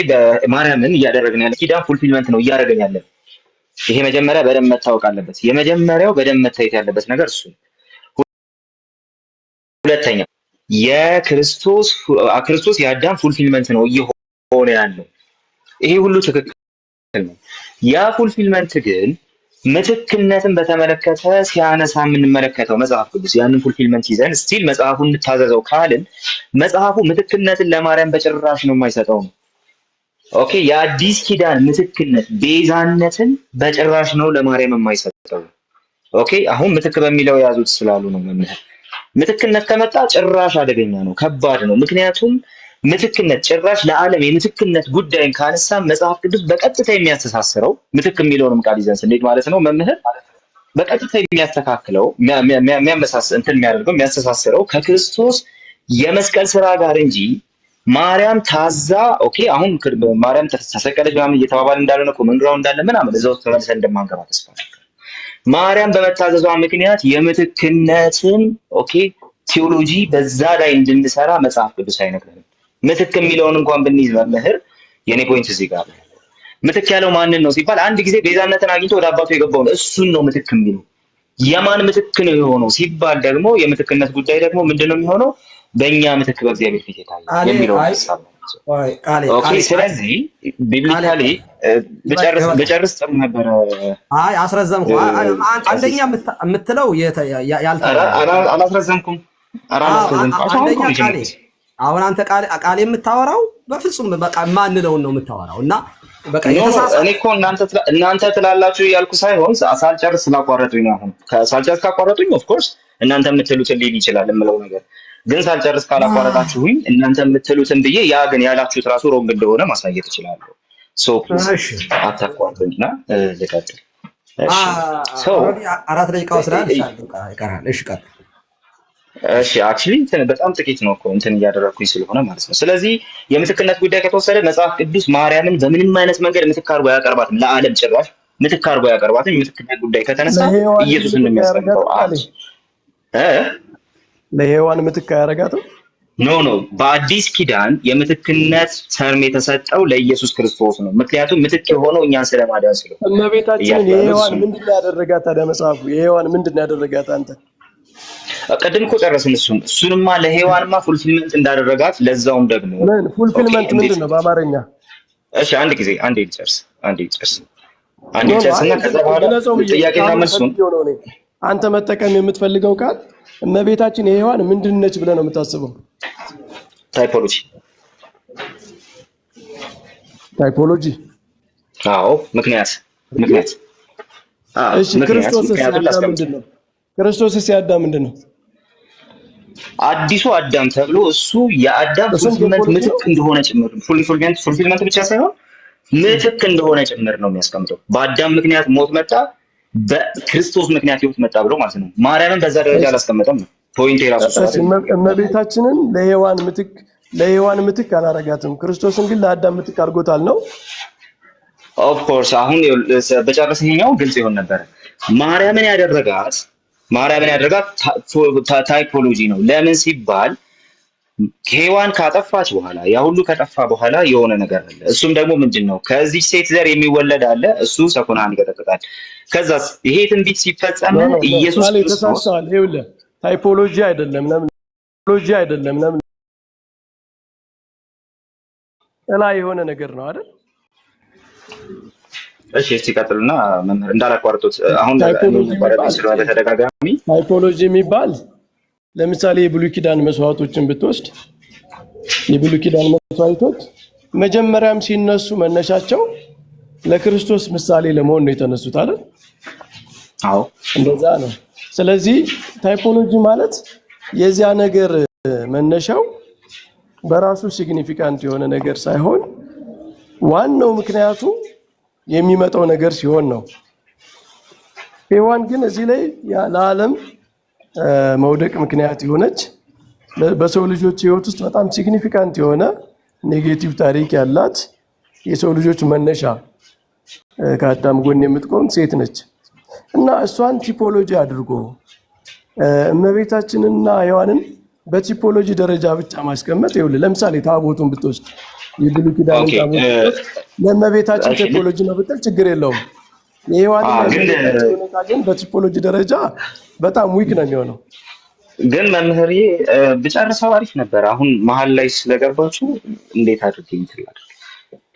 በማርያምን እያደረግን ያለ ኪዳን ፉልፊልመንት ነው እያደረግን ያለን። ይሄ መጀመሪያ በደንብ መታወቅ አለበት። የመጀመሪያው በደንብ መታየት ያለበት ነገር እሱ። ሁለተኛ ክርስቶስ የአዳም ፉልፊልመንት ነው እየሆነ ያለው። ይሄ ሁሉ ትክክል ነው። ያ ፉልፊልመንት ግን ምትክነትን በተመለከተ ሲያነሳ የምንመለከተው መጽሐፍ ቅዱስ ያንን ፉልፊልመንት ይዘን ስቲል መጽሐፉን እንታዘዘው ካልን መጽሐፉ ምትክነትን ለማርያም በጭራሽ ነው የማይሰጠው ነው። ኦኬ የአዲስ ኪዳን ምትክነት ቤዛነትን በጭራሽ ነው ለማርያም የማይሰጠው። ኦኬ አሁን ምትክ በሚለው ያዙት ስላሉ ነው መምህር። ምትክነት ከመጣ ጭራሽ አደገኛ ነው፣ ከባድ ነው። ምክንያቱም ምትክነት ጭራሽ ለዓለም የምትክነት ጉዳይን ካነሳ መጽሐፍ ቅዱስ በቀጥታ የሚያስተሳስረው ምትክ የሚለውንም ቃል ይዘን እንዴት ማለት ነው መምህር በቀጥታ የሚያስተካክለው የሚያስተሳስረው ከክርስቶስ የመስቀል ስራ ጋር እንጂ ማርያም ታዛ ኦኬ አሁን ማርያም ተሰቀለች ምናምን እየተባባል እንዳለ ነው መንግራው እንዳለ ምናምን እዛው ተመልሰን እንደማንገባ ተስፋ ማርያም በመታዘዟ ምክንያት የምትክነትን ኦኬ ቲዮሎጂ በዛ ላይ እንድንሰራ መጽሐፍ ቅዱስ አይነግረንም። ምትክ የሚለውን እንኳን ብንይዝ መምህር የኔ ፖይንት እዚህ ጋር ምትክ ያለው ማንን ነው ሲባል አንድ ጊዜ ቤዛነትን አግኝቶ ወደ አባቱ የገባው ነው እሱን ነው ምትክ የሚለው። የማን ምትክ ነው የሆነው ሲባል ደግሞ የምትክነት ጉዳይ ደግሞ ምንድነው የሚሆነው በእኛ ምትክ በእግዚአብሔር ፊት የታየ የሚለው ሐሳብ ነው። ኦኬ ስለዚህ ቢብሊካሊ በጨርስ ጥሩ ነበር። አይ አስረዘምኩ። አንደኛ የምትለው አላስረዘምኩም። አንደኛ አሁን አንተ ቃል የምታወራው በፍጹም በቃ ማንነውን ነው የምታወራው እና በቃ እኔ እኮ እናንተ ትላላችሁ እያልኩ ሳይሆን ሳልጨርስ ስላቋረጡኝ ነው። አሁን ሳልጨርስ ካቋረጡኝ ኦፍ ኮርስ እናንተ የምትሉትን ሊል ይችላል የምለው ነገር ግን ሳልጨርስ ካላቋረጣችሁኝ እናንተ የምትሉትን ብዬ ያ ግን ያላችሁት ራሱ ሮንግ እንደሆነ ማሳየት እችላለሁ። ሶ ፕሊዝ አታቋርጡኝና ልቀጥል። እሺ አራት ደቂቃው ስላል ይቀራል። እሺ ቀጥል። እሺ አክቹሊ በጣም ጥቂት ነው እኮ እንትን እያደረኩኝ ስለሆነ ማለት ነው። ስለዚህ የምትክነት ጉዳይ ከተወሰደ መጽሐፍ ቅዱስ ማርያምን በምንም አይነት መንገድ ምትክ አድርጎ አያቀርባትም። ለዓለም ጭራሽ ምትክ አድርጎ አያቀርባትም። የምትክነት ጉዳይ ከተነሳ ኢየሱስ እንደሚያስቀምጠው ለሔዋን ምትክ አያረጋትም። ኖ በአዲስ ኪዳን የምትክነት ተርም የተሰጠው ለኢየሱስ ክርስቶስ ነው። ምክንያቱም ምትክ የሆነው እኛን ስለማዳን ስለሆነ። እመቤታችን የሔዋን ምንድን ነው ያደረጋት ታዲያ መጽሐፉ? የሔዋን ምንድን ነው ያደረጋት? አንተ ቀደም እኮ ጨረስን። እሱንማ ለሔዋንማ ፉልፊልመንት እንዳደረጋት ለዛውም ደግሞ ምን ፉልፊልመንት ምንድን ነው በአማርኛ? እሺ አንድ ልጨርስ እና ከዛ በኋላ ጥያቄና መልሱን አንተ መጠቀም የምትፈልገው ቃል እመቤታችን የሔዋን ምንድን ነች ብለህ ነው የምታስበው? ታይፖሎጂ። አዎ ምክንያት። እሺ ክርስቶስስ የአዳም ምንድን ነው? አዲሱ አዳም ተብሎ እሱ የአዳም ፉልፊልመንት ምትክ እንደሆነ ጭምር ፉልፊልመንት ብቻ ሳይሆን ምትክ እንደሆነ ጭምር ነው የሚያስቀምጠው። በአዳም ምክንያት ሞት መጣ፣ በክርስቶስ ምክንያት ህይወት መጣ ብሎ ማለት ነው። ማርያምን በዛ ደረጃ አላስቀመጠም ነው ፖይንት የራሱ ስለዚህ እመቤታችንን ለሔዋን ምትክ አላረጋትም። ክርስቶስን ግን ለአዳም ምትክ አድርጎታል ነው። ኦፍ ኮርስ አሁን በጨረሰ ይሄኛው ግልጽ ይሆን ነበር። ማርያምን ያደረጋት ታይፖሎጂ ነው። ለምን ሲባል ሔዋን ካጠፋች በኋላ ያ ሁሉ ከጠፋ በኋላ የሆነ ነገር አለ። እሱም ደግሞ ምንድነው? ከዚህ ሴት ዘር የሚወለድ አለ፣ እሱ ሰኮናን ይቀጠቅጣል። ከዛስ ይሄ ትንቢት ሲፈጸም ኢየሱስ ክርስቶስ ይኸውልህ ታይፖሎጂ አይደለም። ለምን ጥላ የሆነ ነገር ነው አይደል? እሺ እስቲ ቀጥሉና መምህር እንዳላቋርጡት አሁን ስለሆነ ተደጋጋሚ ታይፖሎጂ የሚባል ለምሳሌ የብሉይ ኪዳን መስዋዕቶችን ብትወስድ የብሉይ ኪዳን መስዋዕቶች መጀመሪያም ሲነሱ መነሻቸው ለክርስቶስ ምሳሌ ለመሆን ነው የተነሱት አይደል? አዎ እንደዛ ነው። ስለዚህ ታይፖሎጂ ማለት የዚያ ነገር መነሻው በራሱ ሲግኒፊካንት የሆነ ነገር ሳይሆን ዋናው ምክንያቱ የሚመጣው ነገር ሲሆን ነው። ሔዋን ግን እዚህ ላይ ለዓለም መውደቅ ምክንያት የሆነች በሰው ልጆች ህይወት ውስጥ በጣም ሲግኒፊካንት የሆነ ኔጌቲቭ ታሪክ ያላት የሰው ልጆች መነሻ ከአዳም ጎን የምትቆም ሴት ነች እና እሷን ቲፖሎጂ አድርጎ እመቤታችንና ሔዋንን በቲፖሎጂ ደረጃ ብቻ ማስቀመጥ ይኸውልህ፣ ለምሳሌ ታቦቱን ብትወስድ የብሉይ ኪዳን ታቦት ለእመቤታችን ቲፖሎጂ ነው ብትል ችግር የለውም። የሔዋንን ግን በቲፖሎጂ ደረጃ በጣም ዊክ ነው የሚሆነው። ግን መምህር ብጨርሰው አሪፍ ነበር። አሁን መሀል ላይ ስለገባችሁ እንዴት አድርጌ ይችላል?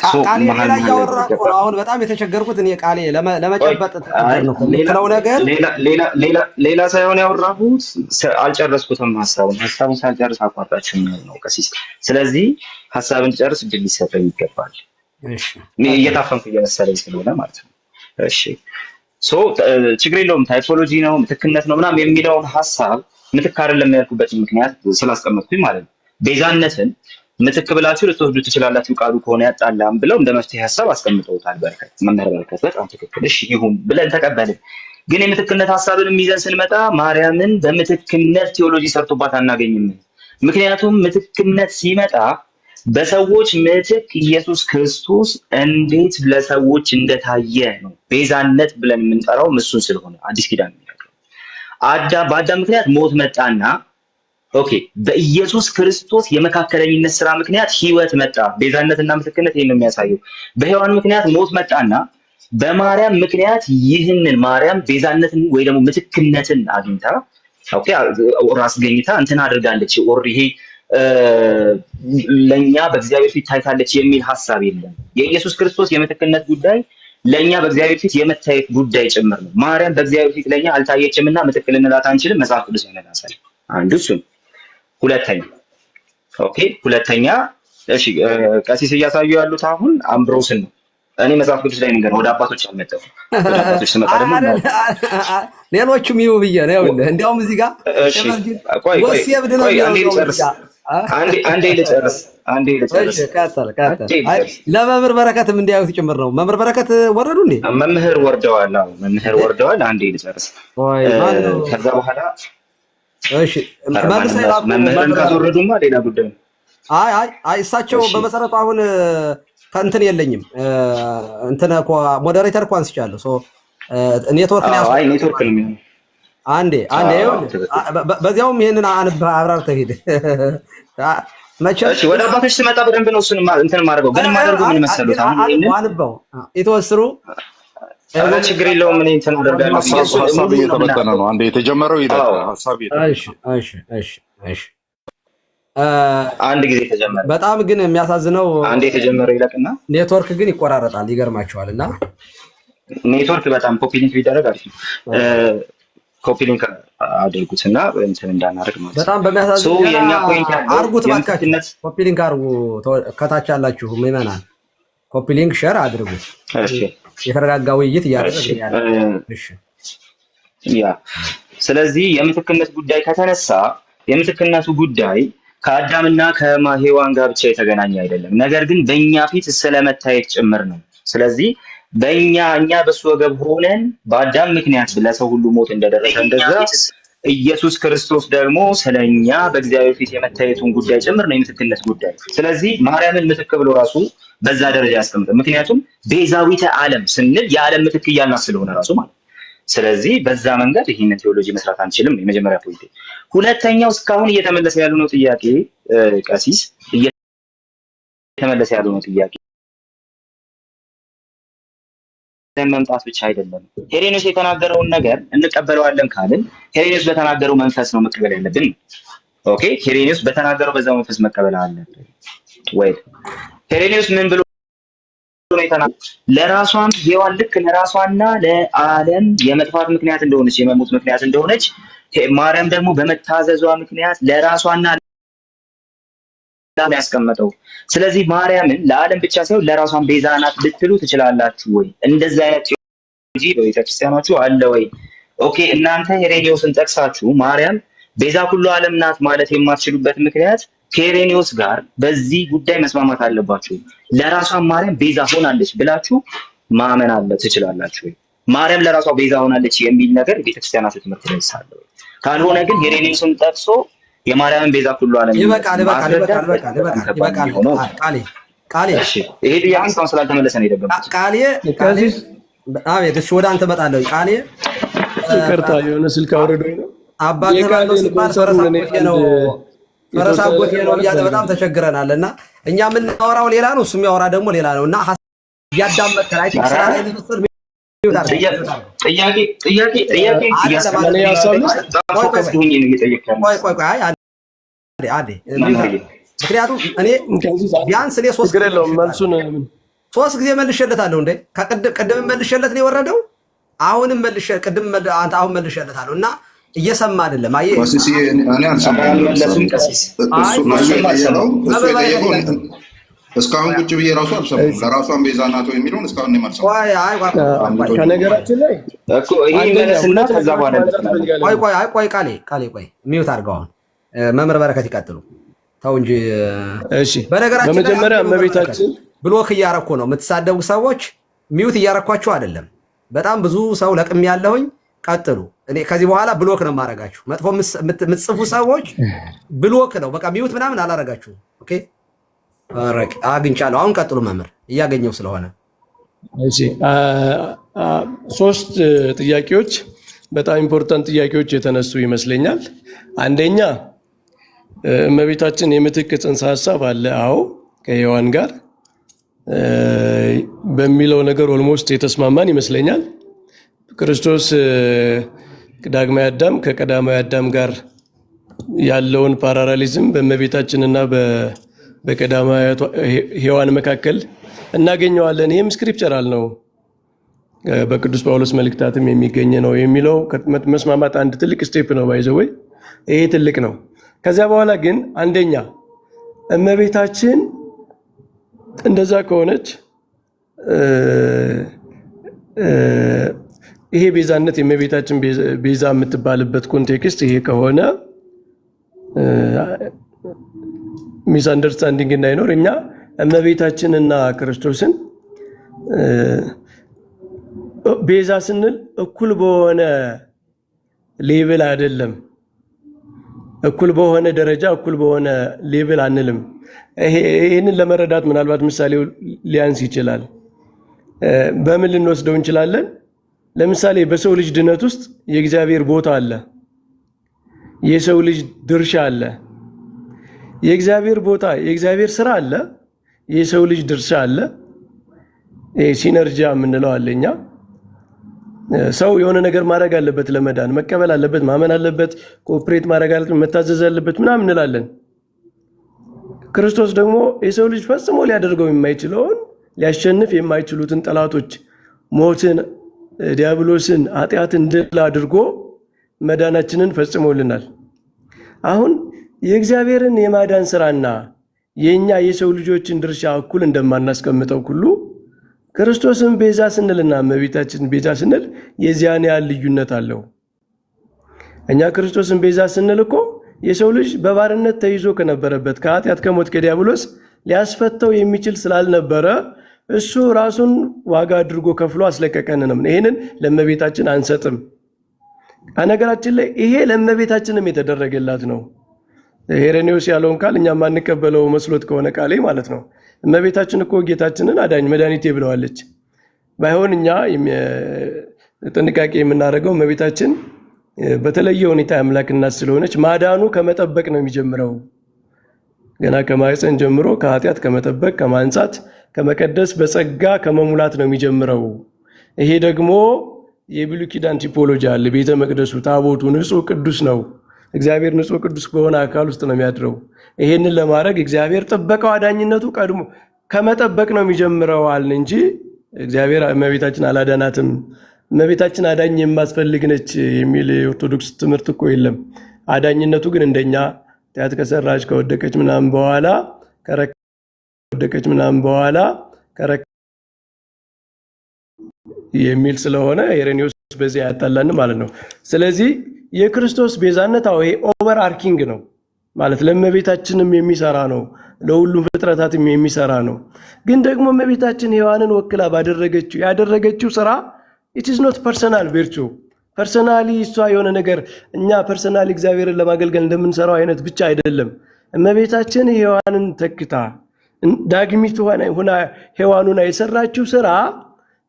ቃሌ ሌላ እያወራ እኮ ነው። አሁን በጣም የተቸገርኩት እኔ ቃሌ ለመጨበጥ ነው ነገር ሌላ ሳይሆን ያወራሁት አልጨረስኩትም። ሀሳቡን ሳልጨርስ አቋርጣችሁ ነው ቀሲስ። ስለዚህ ሀሳብን ጨርስ እድል ሊሰጠው ይገባል። እሺ እየታፈንኩ እየመሰለኝ ስለሆነ ማለት ነው። እሺ ችግር የለውም። ታይፖሎጂ ነው ምትክነት ነው ምናምን የሚለውን ሀሳብ ምትክ አይደለም ያልኩበት ምክንያት ስላስቀመጥኩኝ ማለት ነው። ቤዛነትን ምትክ ብላችሁ ልትወስዱ ትችላላችሁ ቃሉ ከሆነ ያጣላም ብለው እንደ መፍትሄ ሀሳብ አስቀምጠውታል። መምህር በረከት በጣም ትክክል። እሺ ይሁን ብለን ተቀበልን። ግን የምትክነት ሀሳብን ይዘን ስንመጣ ማርያምን በምትክነት ቴዎሎጂ ሰርቶባት አናገኝም። ምክንያቱም ምትክነት ሲመጣ በሰዎች ምትክ ኢየሱስ ክርስቶስ እንዴት ለሰዎች እንደታየ ነው ቤዛነት ብለን የምንጠራው እሱን ስለሆነ አዲስ ኪዳን የሚነግረው በአዳም ምክንያት ሞት መጣና ኦኬ በኢየሱስ ክርስቶስ የመካከለኝነት ስራ ምክንያት ህይወት መጣ። ቤዛነትና ምትክነት ይሄን ነው የሚያሳየው። በሔዋን ምክንያት ሞት መጣና በማርያም ምክንያት ይህንን ማርያም ቤዛነትን ወይ ደግሞ ምትክነትን አግኝታ ኦኬ ራስ ገኝታ እንትን አድርጋለች። ይሄ ለኛ በእግዚአብሔር ፊት ታይታለች የሚል ሐሳብ የለም። የኢየሱስ ክርስቶስ የምትክነት ጉዳይ ለኛ በእግዚአብሔር ፊት የመታየት ጉዳይ ጭምር ነው። ማርያም በእግዚአብሔር ፊት ለኛ አልታየችምና ምትክል እንላት አንችልም። መጽሐፍ ቅዱስ ያነሳል። አንዱ እሱ። ሁለተኛ እሺ ቀሲስ እያሳዩ ያሉት አሁን አምብሮስን ነው። እኔ መጽሐፍ ቅዱስ ላይ ነገር ወደ አባቶች አልመጣሁም። ወደ አባቶች ስመጣ ደግሞ ሌሎቹም ይሁ ብዬ ነው። እንዲያውም እዚህ ጋር ቆይ አንዴ ልጨርስ። ቀጥል። ለመምህር በረከትም እንዲያዩት ጭምር ነው። መምህር በረከት ወረዱ እንዴ? መምህር ወርደዋል። አንዴ ልጨርስ። ከዛ በኋላ እሺ መምህርን ካስወረዱማ ሌላ ጉዳይ ነው። አይ እሳቸው በመሰረቱ አሁን ከእንትን የለኝም እንትን እኮ ሞዴሬተር እኮ አንስቻለሁ። ኔትወርክ ነው አይ ኔትወርክ ነው የሚሆነው። አንዴ በዚያውም ይሄንን አብራርተህ ሂድ። እሺ ወደ አባቶች ስመጣ በደንብ ነው እሱን እንትን ማድረገው። ግን ማድረገው ምን መሰሉት? አሁን አንበው የተወስሩ ችግር የለውም። ምን እንትን አደርጋለሁ። ሀሳብ እየተበተነ ነው። አንዴ የተጀመረው ይላል ሀሳብ እሺ አንድ ጊዜ ተጀመረ። በጣም ግን የሚያሳዝነው አንዴ የተጀመረው ይለቅና ኔትወርክ ግን ይቆራረጣል። ይገርማችኋልና ኔትወርክ በጣም ኮፒ ሊንክ ቢደረግ አሪፍ ነው። ኮፒ ሊንክ አድርጉትና እንትን እንዳናደርግ ማለት ነው። በጣም በሚያሳዝን የኛ ፖይንት አርጉት ባካችሁ። ኮፒ ሊንክ አርጉ። ከታች ያላችሁ ምዕመናን ኮፒ ሊንክ ሼር አድርጉት። እሺ የተረጋጋ ውይይት እያደረግን ያለ እሺ ያ ስለዚህ የምትክነት ጉዳይ ከተነሳ የምትክነቱ ጉዳይ ከአዳምና ከሔዋን ጋር ብቻ የተገናኘ አይደለም፣ ነገር ግን በእኛ ፊት ስለመታየት ጭምር ነው። ስለዚህ እኛ በሱ ወገብ ሆነን በአዳም ምክንያት ለሰው ሁሉ ሞት እንደደረሰ እንደዛ ኢየሱስ ክርስቶስ ደግሞ ስለኛ በእግዚአብሔር ፊት የመታየቱን ጉዳይ ጭምር ነው፣ የምትክነት ጉዳይ። ስለዚህ ማርያምን ምትክ ብሎ ራሱ በዛ ደረጃ ያስቀምጣል። ምክንያቱም ቤዛዊተ ዓለም ስንል የዓለም ምትክ እያልናት ስለሆነ ራሱ ማለት። ስለዚህ በዛ መንገድ ይህንን ቴዎሎጂ መስራት አንችልም። የመጀመሪያ ፖይንት። ሁለተኛው እስካሁን እየተመለሰ ያሉ ነው ጥያቄ ቀሲስ እየተመለሰ ያሉ ነው ጥያቄ መምጣት ብቻ አይደለም። ሄሬኔስ የተናገረውን ነገር እንቀበለዋለን ካልን ሄሬኔስ በተናገረው መንፈስ ነው መቀበል ያለብን። ኦኬ፣ ሄሬኔስ በተናገረው በዛው መንፈስ መቀበል አለብን ወይ? ሄሬኔስ ምን ብሎ ነው የተናገረው? ለራሷም ሔዋን ልክ ለራሷና ለዓለም የመጥፋት ምክንያት እንደሆነች የመሞት ምክንያት እንደሆነች ማርያም ደግሞ በመታዘዟ ምክንያት ለራሷና ለዓለም ያስቀመጠው። ስለዚህ ማርያምን ለዓለም ብቻ ሳይሆን ለራሷን ቤዛ ናት ልትሉ ትችላላችሁ ወይ? እንደዛ አይነት ቴዎሎጂ በቤተክርስቲያናችሁ አለ ወይ? ኦኬ፣ እናንተ ሄሬኔዎስን ጠቅሳችሁ ማርያም ቤዛ ሁሉ ዓለም ናት ማለት የማትችሉበት ምክንያት ከሄሬኔዎስ ጋር በዚህ ጉዳይ መስማማት አለባችሁ። ለራሷን ማርያም ቤዛ ሆናለች ብላችሁ ማመን ትችላላችሁ ወይ? ማርያም ለራሷ ቤዛ ሆናለች የሚል ነገር ቤተክርስቲያናችሁ ትምህርት ላይ ሳለ ወይ? ካልሆነ ግን ሄሬኔዎስን ጠቅሶ የማርያምን ቤዛ ሁሉ ዓለም ይበቃል። ቃሌ እሺ፣ ይሄ ጥያቄ እስካሁን ስላልተመለሰ ነው የደገምኩት። ቃሌ አቤት፣ እሺ፣ ወደ አንተ እመጣለሁ። ቃሌ ይቅርታ፣ የሆነ ስልክ አውርዶኝ ነው። አባቴ ባለው ሲባል ፈረስ አጎቴ ነው እያለ በጣም ተቸግረናል። እና እኛ የምናወራው ሌላ ነው፣ እሱ የሚያወራ ደግሞ ሌላ ነው። እና እያዳመጥከን አይ ቲንክ ስራ ላይ ተመስል ምክንያቱም እኔ ቢያንስ እኔ ሶስት ጊዜ መልሼለታለሁ። እንደ ቅድም መልሼለት ነው የወረደው። አሁንም አሁን መልሼለታለሁ እና እየሰማ አይደለም። አየህ እስካሁን ቁጭ ብዬ ራሱ አልሰማሁም። ለራሷን ቤዛ ናት የሚለውን እስካሁን አልሰማሁም። ከነገራችን ላይ እኮ ይሄ መለስና ከዛ በኋላ ቆይ ሚዩት አድርገው። አሁን መምህር በረከት ይቀጥሉ። ተው እንጂ። እሺ፣ በመጀመሪያ እመቤታችን ብሎክ እያረኩ ነው። የምትሳደቡ ሰዎች ሚዩት እያረኳችሁ አይደለም። በጣም ብዙ ሰው ለቅም ያለሁኝ። ቀጥሉ። እኔ ከዚህ በኋላ ብሎክ ነው የማረጋችሁ። መጥፎ የምትጽፉ ሰዎች ብሎክ ነው በቃ። ሚዩት ምናምን አላረጋችሁም። ኦኬ፣ አግኝቻለሁ። አሁን ቀጥሉ መምህር፣ እያገኘው ስለሆነ። እሺ፣ ሶስት ጥያቄዎች በጣም ኢምፖርታንት ጥያቄዎች የተነሱ ይመስለኛል። አንደኛ እመቤታችን የምትክ ጽንሰ ሐሳብ አለ። አዎ፣ ከሔዋን ጋር በሚለው ነገር ኦልሞስት የተስማማን ይመስለኛል። ክርስቶስ ዳግማዊ አዳም ከቀዳማዊ አዳም ጋር ያለውን ፓራራሊዝም በእመቤታችንና በቀዳማዊ ሔዋን መካከል እናገኘዋለን። ይህም ስክሪፕቸራል ነው፣ በቅዱስ ጳውሎስ መልእክታትም የሚገኝ ነው የሚለው መስማማት አንድ ትልቅ ስቴፕ ነው። ባይዘወይ ይሄ ትልቅ ነው። ከዚያ በኋላ ግን አንደኛ እመቤታችን እንደዛ ከሆነች ይሄ ቤዛነት የእመቤታችን ቤዛ የምትባልበት ኮንቴክስት ይሄ ከሆነ ሚስ አንደርስታንዲንግ እንዳይኖር እኛ እመቤታችንና ክርስቶስን ቤዛ ስንል እኩል በሆነ ሌቭል አይደለም፣ እኩል በሆነ ደረጃ እኩል በሆነ ሌቭል አንልም። ይህንን ለመረዳት ምናልባት ምሳሌው ሊያንስ ይችላል። በምን ልንወስደው እንችላለን? ለምሳሌ በሰው ልጅ ድነት ውስጥ የእግዚአብሔር ቦታ አለ፣ የሰው ልጅ ድርሻ አለ። የእግዚአብሔር ቦታ የእግዚአብሔር ስራ አለ፣ የሰው ልጅ ድርሻ አለ። ሲነርጂ የምንለው አለኛ። ሰው የሆነ ነገር ማድረግ አለበት፣ ለመዳን መቀበል አለበት፣ ማመን አለበት፣ ኮኦፕሬት ማድረግ አለበት፣ መታዘዝ አለበት ምናምን እንላለን። ክርስቶስ ደግሞ የሰው ልጅ ፈጽሞ ሊያደርገው የማይችለውን ሊያሸንፍ የማይችሉትን ጠላቶች ሞትን፣ ዲያብሎስን፣ ኃጢአትን ድል አድርጎ መዳናችንን ፈጽሞልናል። አሁን የእግዚአብሔርን የማዳን ስራና የኛ የሰው ልጆችን ድርሻ እኩል እንደማናስቀምጠው ሁሉ ክርስቶስን ቤዛ ስንልና እመቤታችን ቤዛ ስንል የዚያን ያህል ልዩነት አለው። እኛ ክርስቶስን ቤዛ ስንል እኮ የሰው ልጅ በባርነት ተይዞ ከነበረበት ከኃጢአት ከሞት ከዲያብሎስ ሊያስፈተው የሚችል ስላልነበረ እሱ ራሱን ዋጋ አድርጎ ከፍሎ አስለቀቀንንም። ይሄንን ለእመቤታችን አንሰጥም። ነገራችን ላይ ይሄ ለእመቤታችንም የተደረገላት ነው። ሄሬኔዎስ ያለውን ቃል እኛ ማንቀበለው መስሎት ከሆነ ቃሌ ማለት ነው። እመቤታችን እኮ ጌታችንን አዳኝ መድኃኒቴ ብለዋለች። ባይሆን እኛ ጥንቃቄ የምናደርገው እመቤታችን በተለየ ሁኔታ አምላክ እናት ስለሆነች ማዳኑ ከመጠበቅ ነው የሚጀምረው። ገና ከማህፀን ጀምሮ ከኃጢአት ከመጠበቅ ከማንጻት ከመቀደስ በጸጋ ከመሙላት ነው የሚጀምረው። ይሄ ደግሞ የብሉይ ኪዳን ቲፖሎጂ አለ። ቤተ መቅደሱ ታቦቱ ንጹሕ ቅዱስ ነው። እግዚአብሔር ንጹሕ ቅዱስ በሆነ አካል ውስጥ ነው የሚያድረው። ይሄንን ለማድረግ እግዚአብሔር ጥበቃው አዳኝነቱ ቀድሞ ከመጠበቅ ነው የሚጀምረው አልን እንጂ እግዚአብሔር እመቤታችን አላዳናትም። እመቤታችን አዳኝ የማትፈልግ ነች የሚል የኦርቶዶክስ ትምህርት እኮ የለም። አዳኝነቱ ግን እንደኛ ኃጢአት ከሰራች ከወደቀች ምናምን በኋላ የሚል ስለሆነ ሄሬኔዎስ በዚህ ያጣላን ማለት ነው። ስለዚህ የክርስቶስ ቤዛነት ይሄ ኦቨር አርኪንግ ነው ማለት ለእመቤታችንም የሚሰራ ነው፣ ለሁሉም ፍጥረታትም የሚሰራ ነው። ግን ደግሞ እመቤታችን ሔዋንን ወክላ ያደረገችው ስራ it is not personal virtue ፐርሰናሊ እሷ የሆነ ነገር እኛ ፐርሰናሊ እግዚአብሔርን ለማገልገል እንደምንሰራው አይነት ብቻ አይደለም። እመቤታችን ሔዋንን ተክታ ዳግሚት ሆና ሔዋኑን የሰራችው ስራ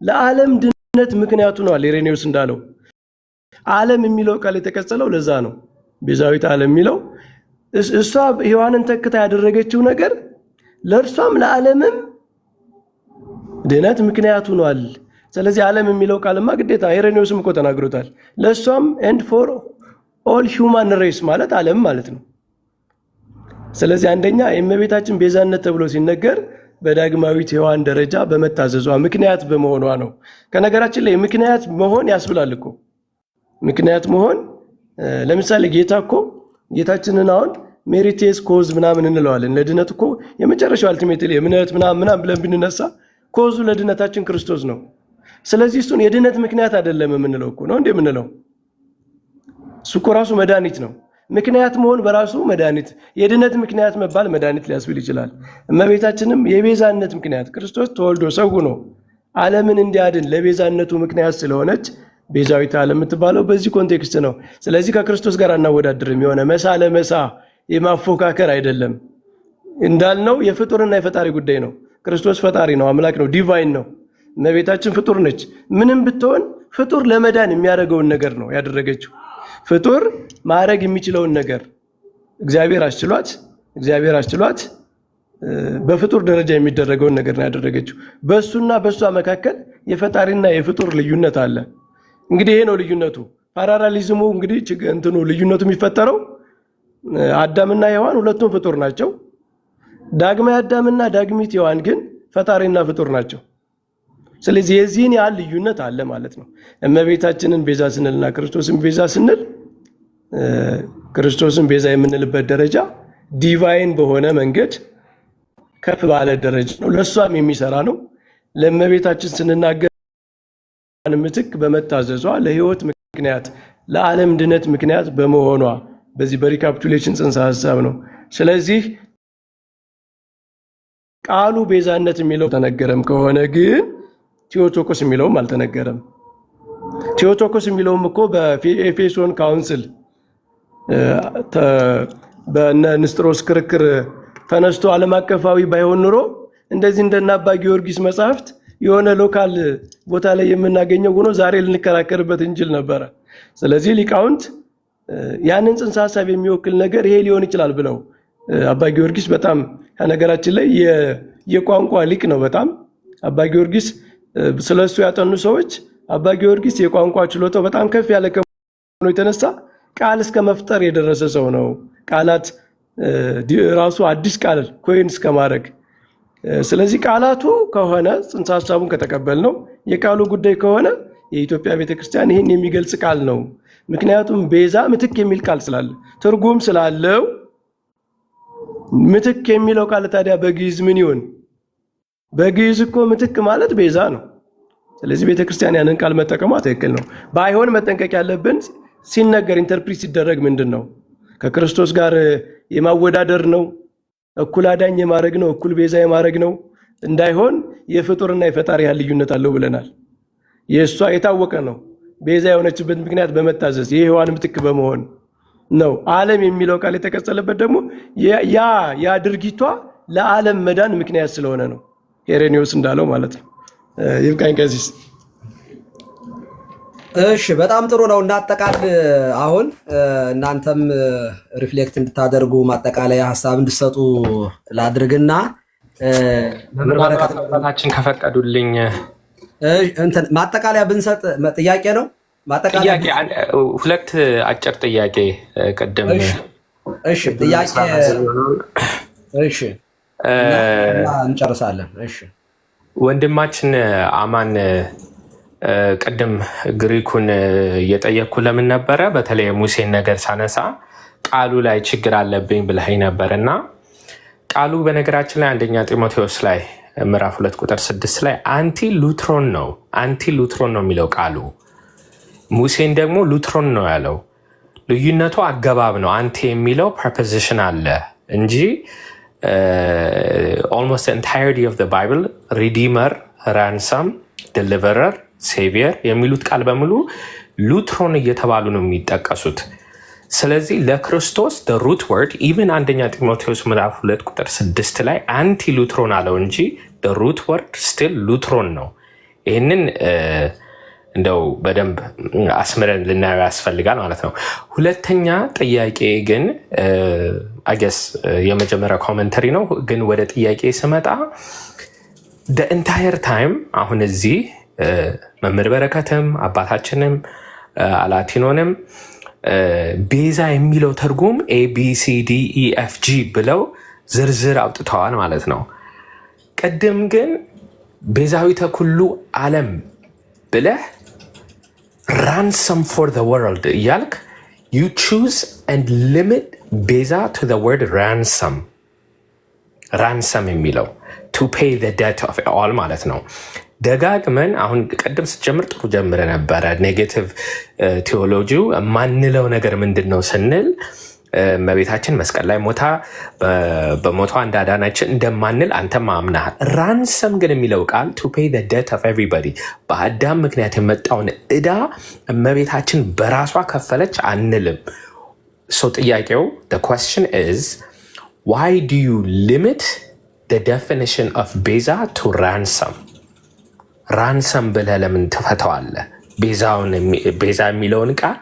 ለዓለም ድነት ምክንያቱ ነው። ሄሬኔዎስ እንዳለው ዓለም የሚለው ቃል የተቀጸለው ለዛ ነው። ቤዛዊት ዓለም የሚለው እሷ ሔዋንን ተክታ ያደረገችው ነገር ለእርሷም ለዓለምም ድነት ምክንያቱ ነዋል። ስለዚህ ዓለም የሚለው ቃልማ ግዴታ ሄሬኔዎስም እኮ ተናግሮታል። ለእሷም and for all human race ማለት ዓለም ማለት ነው። ስለዚህ አንደኛ የእመቤታችን ቤዛነት ተብሎ ሲነገር በዳግማዊት ሔዋን ደረጃ በመታዘዟ ምክንያት በመሆኗ ነው። ከነገራችን ላይ ምክንያት መሆን ያስብላል እኮ ምክንያት መሆን። ለምሳሌ ጌታችንን አሁን ሜሪቴስ ኮዝ ምናምን እንለዋለን። ለድነት እኮ የመጨረሻው አልቲሜትሊ እምነት ምናምን ብለን ብንነሳ ኮዙ ለድነታችን ክርስቶስ ነው። ስለዚህ እሱን የድነት ምክንያት አይደለም የምንለው እኮ ነው እንደምንለው። እሱ እኮ ራሱ መድኃኒት ነው። ምክንያት መሆን በራሱ መድኃኒት፣ የድነት ምክንያት መባል መድኃኒት ሊያስብል ይችላል። እመቤታችንም የቤዛነት ምክንያት ክርስቶስ ተወልዶ ሰው ሆኖ ዓለምን እንዲያድን ለቤዛነቱ ምክንያት ስለሆነች ቤዛዊት ዓለም የምትባለው በዚህ ኮንቴክስት ነው። ስለዚህ ከክርስቶስ ጋር አናወዳድርም። የሆነ መሳ ለመሳ የማፎካከር አይደለም። እንዳልነው የፍጡርና የፈጣሪ ጉዳይ ነው። ክርስቶስ ፈጣሪ ነው፣ አምላክ ነው፣ ዲቫይን ነው። እመቤታችን ፍጡር ነች። ምንም ብትሆን ፍጡር ለመዳን የሚያደርገውን ነገር ነው ያደረገችው። ፍጡር ማድረግ የሚችለውን ነገር እግዚአብሔር አስችሏት በፍጡር ደረጃ የሚደረገውን ነገር ነው ያደረገችው። በሱና በሷ መካከል የፈጣሪና የፍጡር ልዩነት አለ። እንግዲህ ይሄ ነው ልዩነቱ። ፓራራሊዝሙ እንግዲህ ልዩነቱ የሚፈጠረው አዳምና ሔዋን ሁለቱም ፍጡር ናቸው። ዳግማዊ አዳምና ዳግሚት ሔዋን ግን ፈጣሪና ፍጡር ናቸው። ስለዚህ የዚህን ያህል ልዩነት አለ ማለት ነው። እመቤታችንን ቤዛ ስንልና ክርስቶስን ቤዛ ስንል ክርስቶስን ቤዛ የምንልበት ደረጃ ዲቫይን በሆነ መንገድ ከፍ ባለ ደረጃ ነው። ለሷም የሚሰራ ነው። ለእመቤታችን ስንናገር ምትክ በመታዘዟ ለህይወት ምክንያት ለዓለም ድነት ምክንያት በመሆኗ በዚህ በሪካፒቱሌሽን ጽንሰ ሐሳብ ነው። ስለዚህ ቃሉ ቤዛነት የሚለው ተነገረም ከሆነ ግን ቴዎቶኮስ የሚለውም አልተነገረም። ቴዎቶኮስ የሚለውም እኮ በኤፌሶን ካውንስል በእነ ንስጥሮስ ክርክር ተነስቶ ዓለም አቀፋዊ ባይሆን ኑሮ እንደዚህ እንደና አባ ጊዮርጊስ መጽሐፍት የሆነ ሎካል ቦታ ላይ የምናገኘው ሆኖ ዛሬ ልንከራከርበት እንችል ነበረ። ስለዚህ ሊቃውንት ያንን ጽንሰ ሐሳብ የሚወክል ነገር ይሄ ሊሆን ይችላል ብለው አባ ጊዮርጊስ በጣም ከነገራችን ላይ የቋንቋ ሊቅ ነው። በጣም አባ ጊዮርጊስ ስለሱ ያጠኑ ሰዎች አባ ጊዮርጊስ የቋንቋ ችሎታው በጣም ከፍ ያለ ከሆነ የተነሳ ቃል እስከ መፍጠር የደረሰ ሰው ነው። ቃላት ራሱ አዲስ ቃል ኮይን እስከ ማድረግ። ስለዚህ ቃላቱ ከሆነ ጽንሰ ሐሳቡን ከተቀበልነው የቃሉ ጉዳይ ከሆነ የኢትዮጵያ ቤተክርስቲያን ይህን የሚገልጽ ቃል ነው። ምክንያቱም ቤዛ ምትክ የሚል ቃል ስላለ ትርጉም ስላለው ምትክ የሚለው ቃል ታዲያ በግዕዝ ምን ይሆን? በግዕዝ እኮ ምትክ ማለት ቤዛ ነው። ስለዚህ ቤተክርስቲያን ያንን ቃል መጠቀሟ ትክክል ነው። ባይሆን መጠንቀቅ ያለብን ሲነገር ኢንተርፕሪት ሲደረግ ምንድን ነው ከክርስቶስ ጋር የማወዳደር ነው፣ እኩል አዳኝ የማድረግ ነው፣ እኩል ቤዛ የማድረግ ነው እንዳይሆን የፍጡርና የፈጣሪ ልዩነት አለው ብለናል። የእሷ የታወቀ ነው። ቤዛ የሆነችበት ምክንያት በመታዘዝ የሔዋን ምትክ በመሆን ነው። ዓለም የሚለው ቃል የተቀጸለበት ደግሞ ያ ድርጊቷ ለዓለም መዳን ምክንያት ስለሆነ ነው። ሄሬኒዮስ እንዳለው ማለት ነው። ይብቃኝ ቀሲስ። እሺ በጣም ጥሩ ነው። እናጠቃል። አሁን እናንተም ሪፍሌክት እንድታደርጉ ማጠቃለያ ሀሳብ እንድትሰጡ ላድርግና ምናልባታችን ከፈቀዱልኝ እንትን ማጠቃለያ ብንሰጥ ጥያቄ ነው። ማጠቃለያ ሁለት አጭር ጥያቄ ቅድም እሺ ጥያቄ እሺ እንጨርሳለን። እሺ ወንድማችን አማን ቅድም ግሪኩን እየጠየቅኩ ለምን ነበረ? በተለይ ሙሴን ነገር ሳነሳ ቃሉ ላይ ችግር አለብኝ ብለኸኝ ነበርና ቃሉ በነገራችን ላይ አንደኛ ጢሞቴዎስ ላይ ምዕራፍ 2 ቁጥር 6 ላይ አንቲ ሉትሮን ነው የሚለው ቃሉ። ሙሴን ደግሞ ሉትሮን ነው ያለው። ልዩነቱ አገባብ ነው። አንቲ የሚለው ፕሪፖዚሽን አለ እንጂ almost the entirety of the Bible redeemer, ransom, deliverer, savior የሚሉት ቃል በሙሉ ሉትሮን እየተባሉ ነው የሚጠቀሱት። ስለዚህ ለክርስቶስ the root word even አንደኛ ጢሞቴዎስ ምዕራፍ 2 ቁጥር 6 ላይ አንቲ ሉትሮን አለው እንጂ the root word still ሉትሮን ነው። ይህንን እንደው በደንብ አስምረን ልናየው ያስፈልጋል ማለት ነው። ሁለተኛ ጥያቄ ግን አገስ የመጀመሪያ ኮሜንተሪ ነው። ግን ወደ ጥያቄ ስመጣ the entire time አሁን እዚህ መምህር በረከትም አባታችንም አላቲኖንም ቤዛ የሚለው ትርጉም ABCDEFG ብለው ዝርዝር አውጥተዋል ማለት ነው። ቅድም ግን ቤዛዊተ ኩሉ ዓለም ብለህ ransom for the world እያልክ you choose and limit ቤዛ to the word ransom የሚለው to pay the debt of all ማለት ነው። ደጋግመን አሁን ቅድም ስትጀምር ጥሩ ጀምረ ነበረ። ኔጌቲቭ ቴዎሎጂው ማንለው ነገር ምንድን ነው ስንል እመቤታችን መስቀል ላይ ሞታ በሞቷ እንዳዳናችን እንደማንል አንተም አምናሃል። ራንሰም ግን የሚለው ቃል to pay the debt of everybody በአዳም ምክንያት የመጣውን ዕዳ እመቤታችን በራሷ ከፈለች አንልም። ጥያቄው the question is why do you limit the definition of ቤዛ to ransom ብለህ ለምን ትፈተዋለህ? ቤዛ የሚለውን ቃል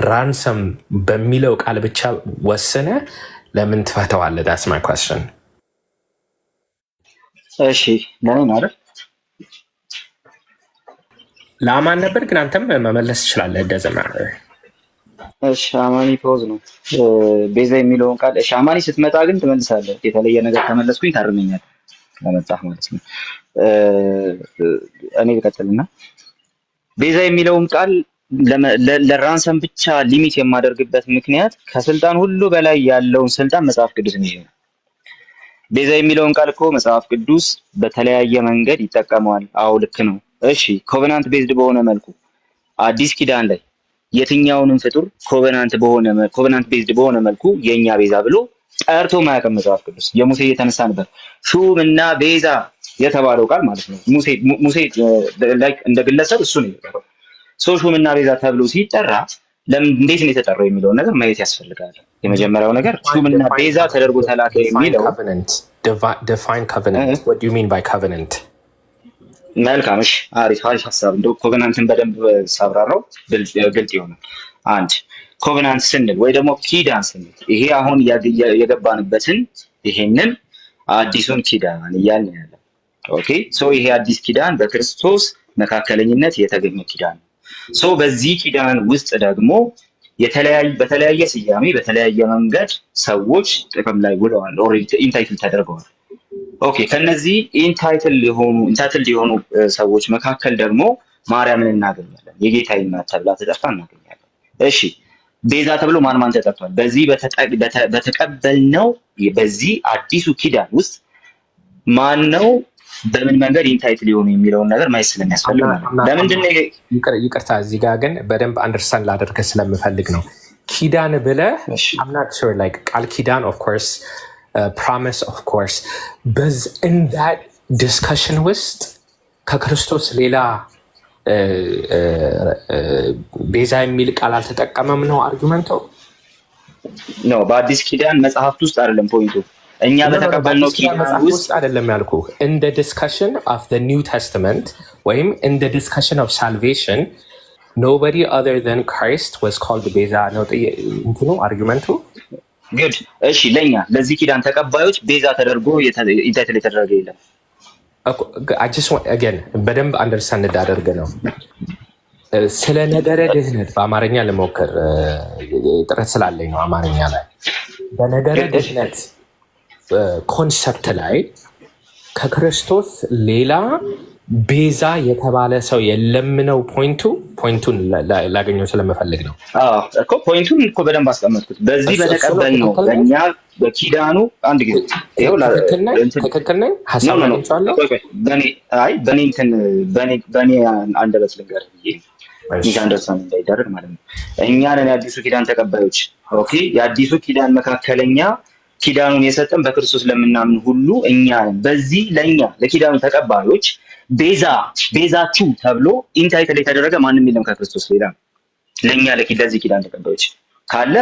ራንሰም በሚለው ቃል ብቻ ወስነ ለምን ትፈተዋለህ? that's my question። እሺ ለኔ ነው አይደል? ለአማን ነበር ግን አንተም መመለስ ትችላለህ። doesn't matter። እሺ አማኒ ፖዝ ነው ቤዛ የሚለውን ቃል። እሺ አማኒ ስትመጣ ግን ትመልሳለህ። የተለየ ነገር ተመለስኩኝ ታርመኛለህ ለመጣህ ማለት ነው። እኔ ልቀጥልና ቤዛ የሚለውን ቃል ለራንሰም ብቻ ሊሚት የማደርግበት ምክንያት ከስልጣን ሁሉ በላይ ያለውን ስልጣን መጽሐፍ ቅዱስ ነው። ቤዛ የሚለውን ቃል እኮ መጽሐፍ ቅዱስ በተለያየ መንገድ ይጠቀመዋል። አዎ ልክ ነው። እሺ ኮቨናንት ቤዝድ በሆነ መልኩ አዲስ ኪዳን ላይ የትኛውንም ፍጡር ኮቨናንት ቤዝድ በሆነ መልኩ የኛ ቤዛ ብሎ ጠርቶ ማያውቅም መጽሐፍ ቅዱስ። የሙሴ እየተነሳ ነበር ሹምና ቤዛ የተባለው ቃል ማለት ነው። ሙሴ ላይክ እንደ ግለሰብ እሱ ነው የተጠራው። ሹምና ቤዛ ተብሎ ሲጠራ ለምን እንዴት ነው የተጠራው የሚለውን ነገር ማየት ያስፈልጋል። የመጀመሪያው ነገር ሹምና ቤዛ ተደርጎ ተላከ የሚለው define covenant. What do you mean by covenant? መልካም እሺ፣ አሪፍ ሐሳብ። እንደው ኮቨናንትን በደንብ ሳብራራው ግልጽ ይሆናል። አንድ ኮቨናንት ስንል ወይ ደግሞ ኪዳን ስንል ይሄ አሁን የገባንበትን ይሄንን አዲሱን ኪዳን እያልን ያለ ኦኬ። ይሄ አዲስ ኪዳን በክርስቶስ መካከለኝነት የተገኘ ኪዳን ነው። በዚህ ኪዳን ውስጥ ደግሞ በተለያየ ስያሜ በተለያየ መንገድ ሰዎች ጥቅም ላይ ውለዋል። ኦልሬዲ ኢንታይትል ተደርገዋል። ኦኬ። ከነዚህ ኢንታይትል የሆኑ ሰዎች መካከል ደግሞ ማርያምን እናገኛለን። የጌታዬ እናት ተብላ ተጠርታ እናገኛለን። እሺ ቤዛ ተብሎ ማን ተጠርቷል? በዚህ በተቀበልነው በዚህ አዲሱ ኪዳን ውስጥ ማን ነው በምን መንገድ ኢንታይትል ሊሆኑ የሚለውን ነገር ማየት ስለሚያስፈልግ ነው። ለምንድን ነው ይቅርታ፣ እዚህ ጋር ግን በደንብ አንደርስታንድ ላደርግ ስለምፈልግ ነው። ኪዳን ብለህ I'm not sure like ቃል ኪዳን of course promise of course in that discussion ውስጥ ከክርስቶስ ሌላ ቤዛ የሚል ቃል አልተጠቀመም ነው አርጊመንቱ ነው። በአዲስ ኪዳን መጽሐፍት ውስጥ አይደለም ፖይንቱ። እኛ በተቀበልነው ኪዳን ውስጥ አይደለም ያልኩ in the discussion of the New Testament ወይም in the discussion of salvation nobody other than Christ was called ቤዛ ነው እንትኑ አርጊመንቱ good እሺ ለኛ ለዚህ ኪዳን ተቀባዮች ቤዛ ተደርጎ የተደረገ የለም። I just want again በደንብ አንደርስታንድ እንዳደርግ ነው ስለ ነገረ ድህነት በአማርኛ ለሞከር ጥረት ስላለኝ ነው አማርኛ ላይ በነገረ ድህነት ኮንሰፕት ላይ ከክርስቶስ ሌላ ቤዛ የተባለ ሰው የለም ነው ፖይንቱን ላገኘው ስለምፈልግ ነው እኮ ፖይንቱን እኮ በደንብ አስቀመጥኩት በዚህ በተቀበልነው በእኛ በኪዳኑ አንድ ጊዜ ትክክል ነኝ ሀሳብ አግኝቻለሁ በኔ አንደበት ልንገርህ ብዬ ይህ አንደርስታንድ እንዳይደረግ ማለት ነው እኛ ነን የአዲሱ ኪዳን ተቀባዮች ኦኬ የአዲሱ ኪዳን መካከለኛ ኪዳኑን የሰጠን በክርስቶስ ለምናምን ሁሉ እኛ ነን በዚህ ለኛ ለኪዳኑ ተቀባዮች ቤዛችሁ ተብሎ ኢንታይትል የተደረገ ማንም የለም ከክርስቶስ ሌላ ለኛ ለዚህ ኪዳን ተቀባዮች ካለ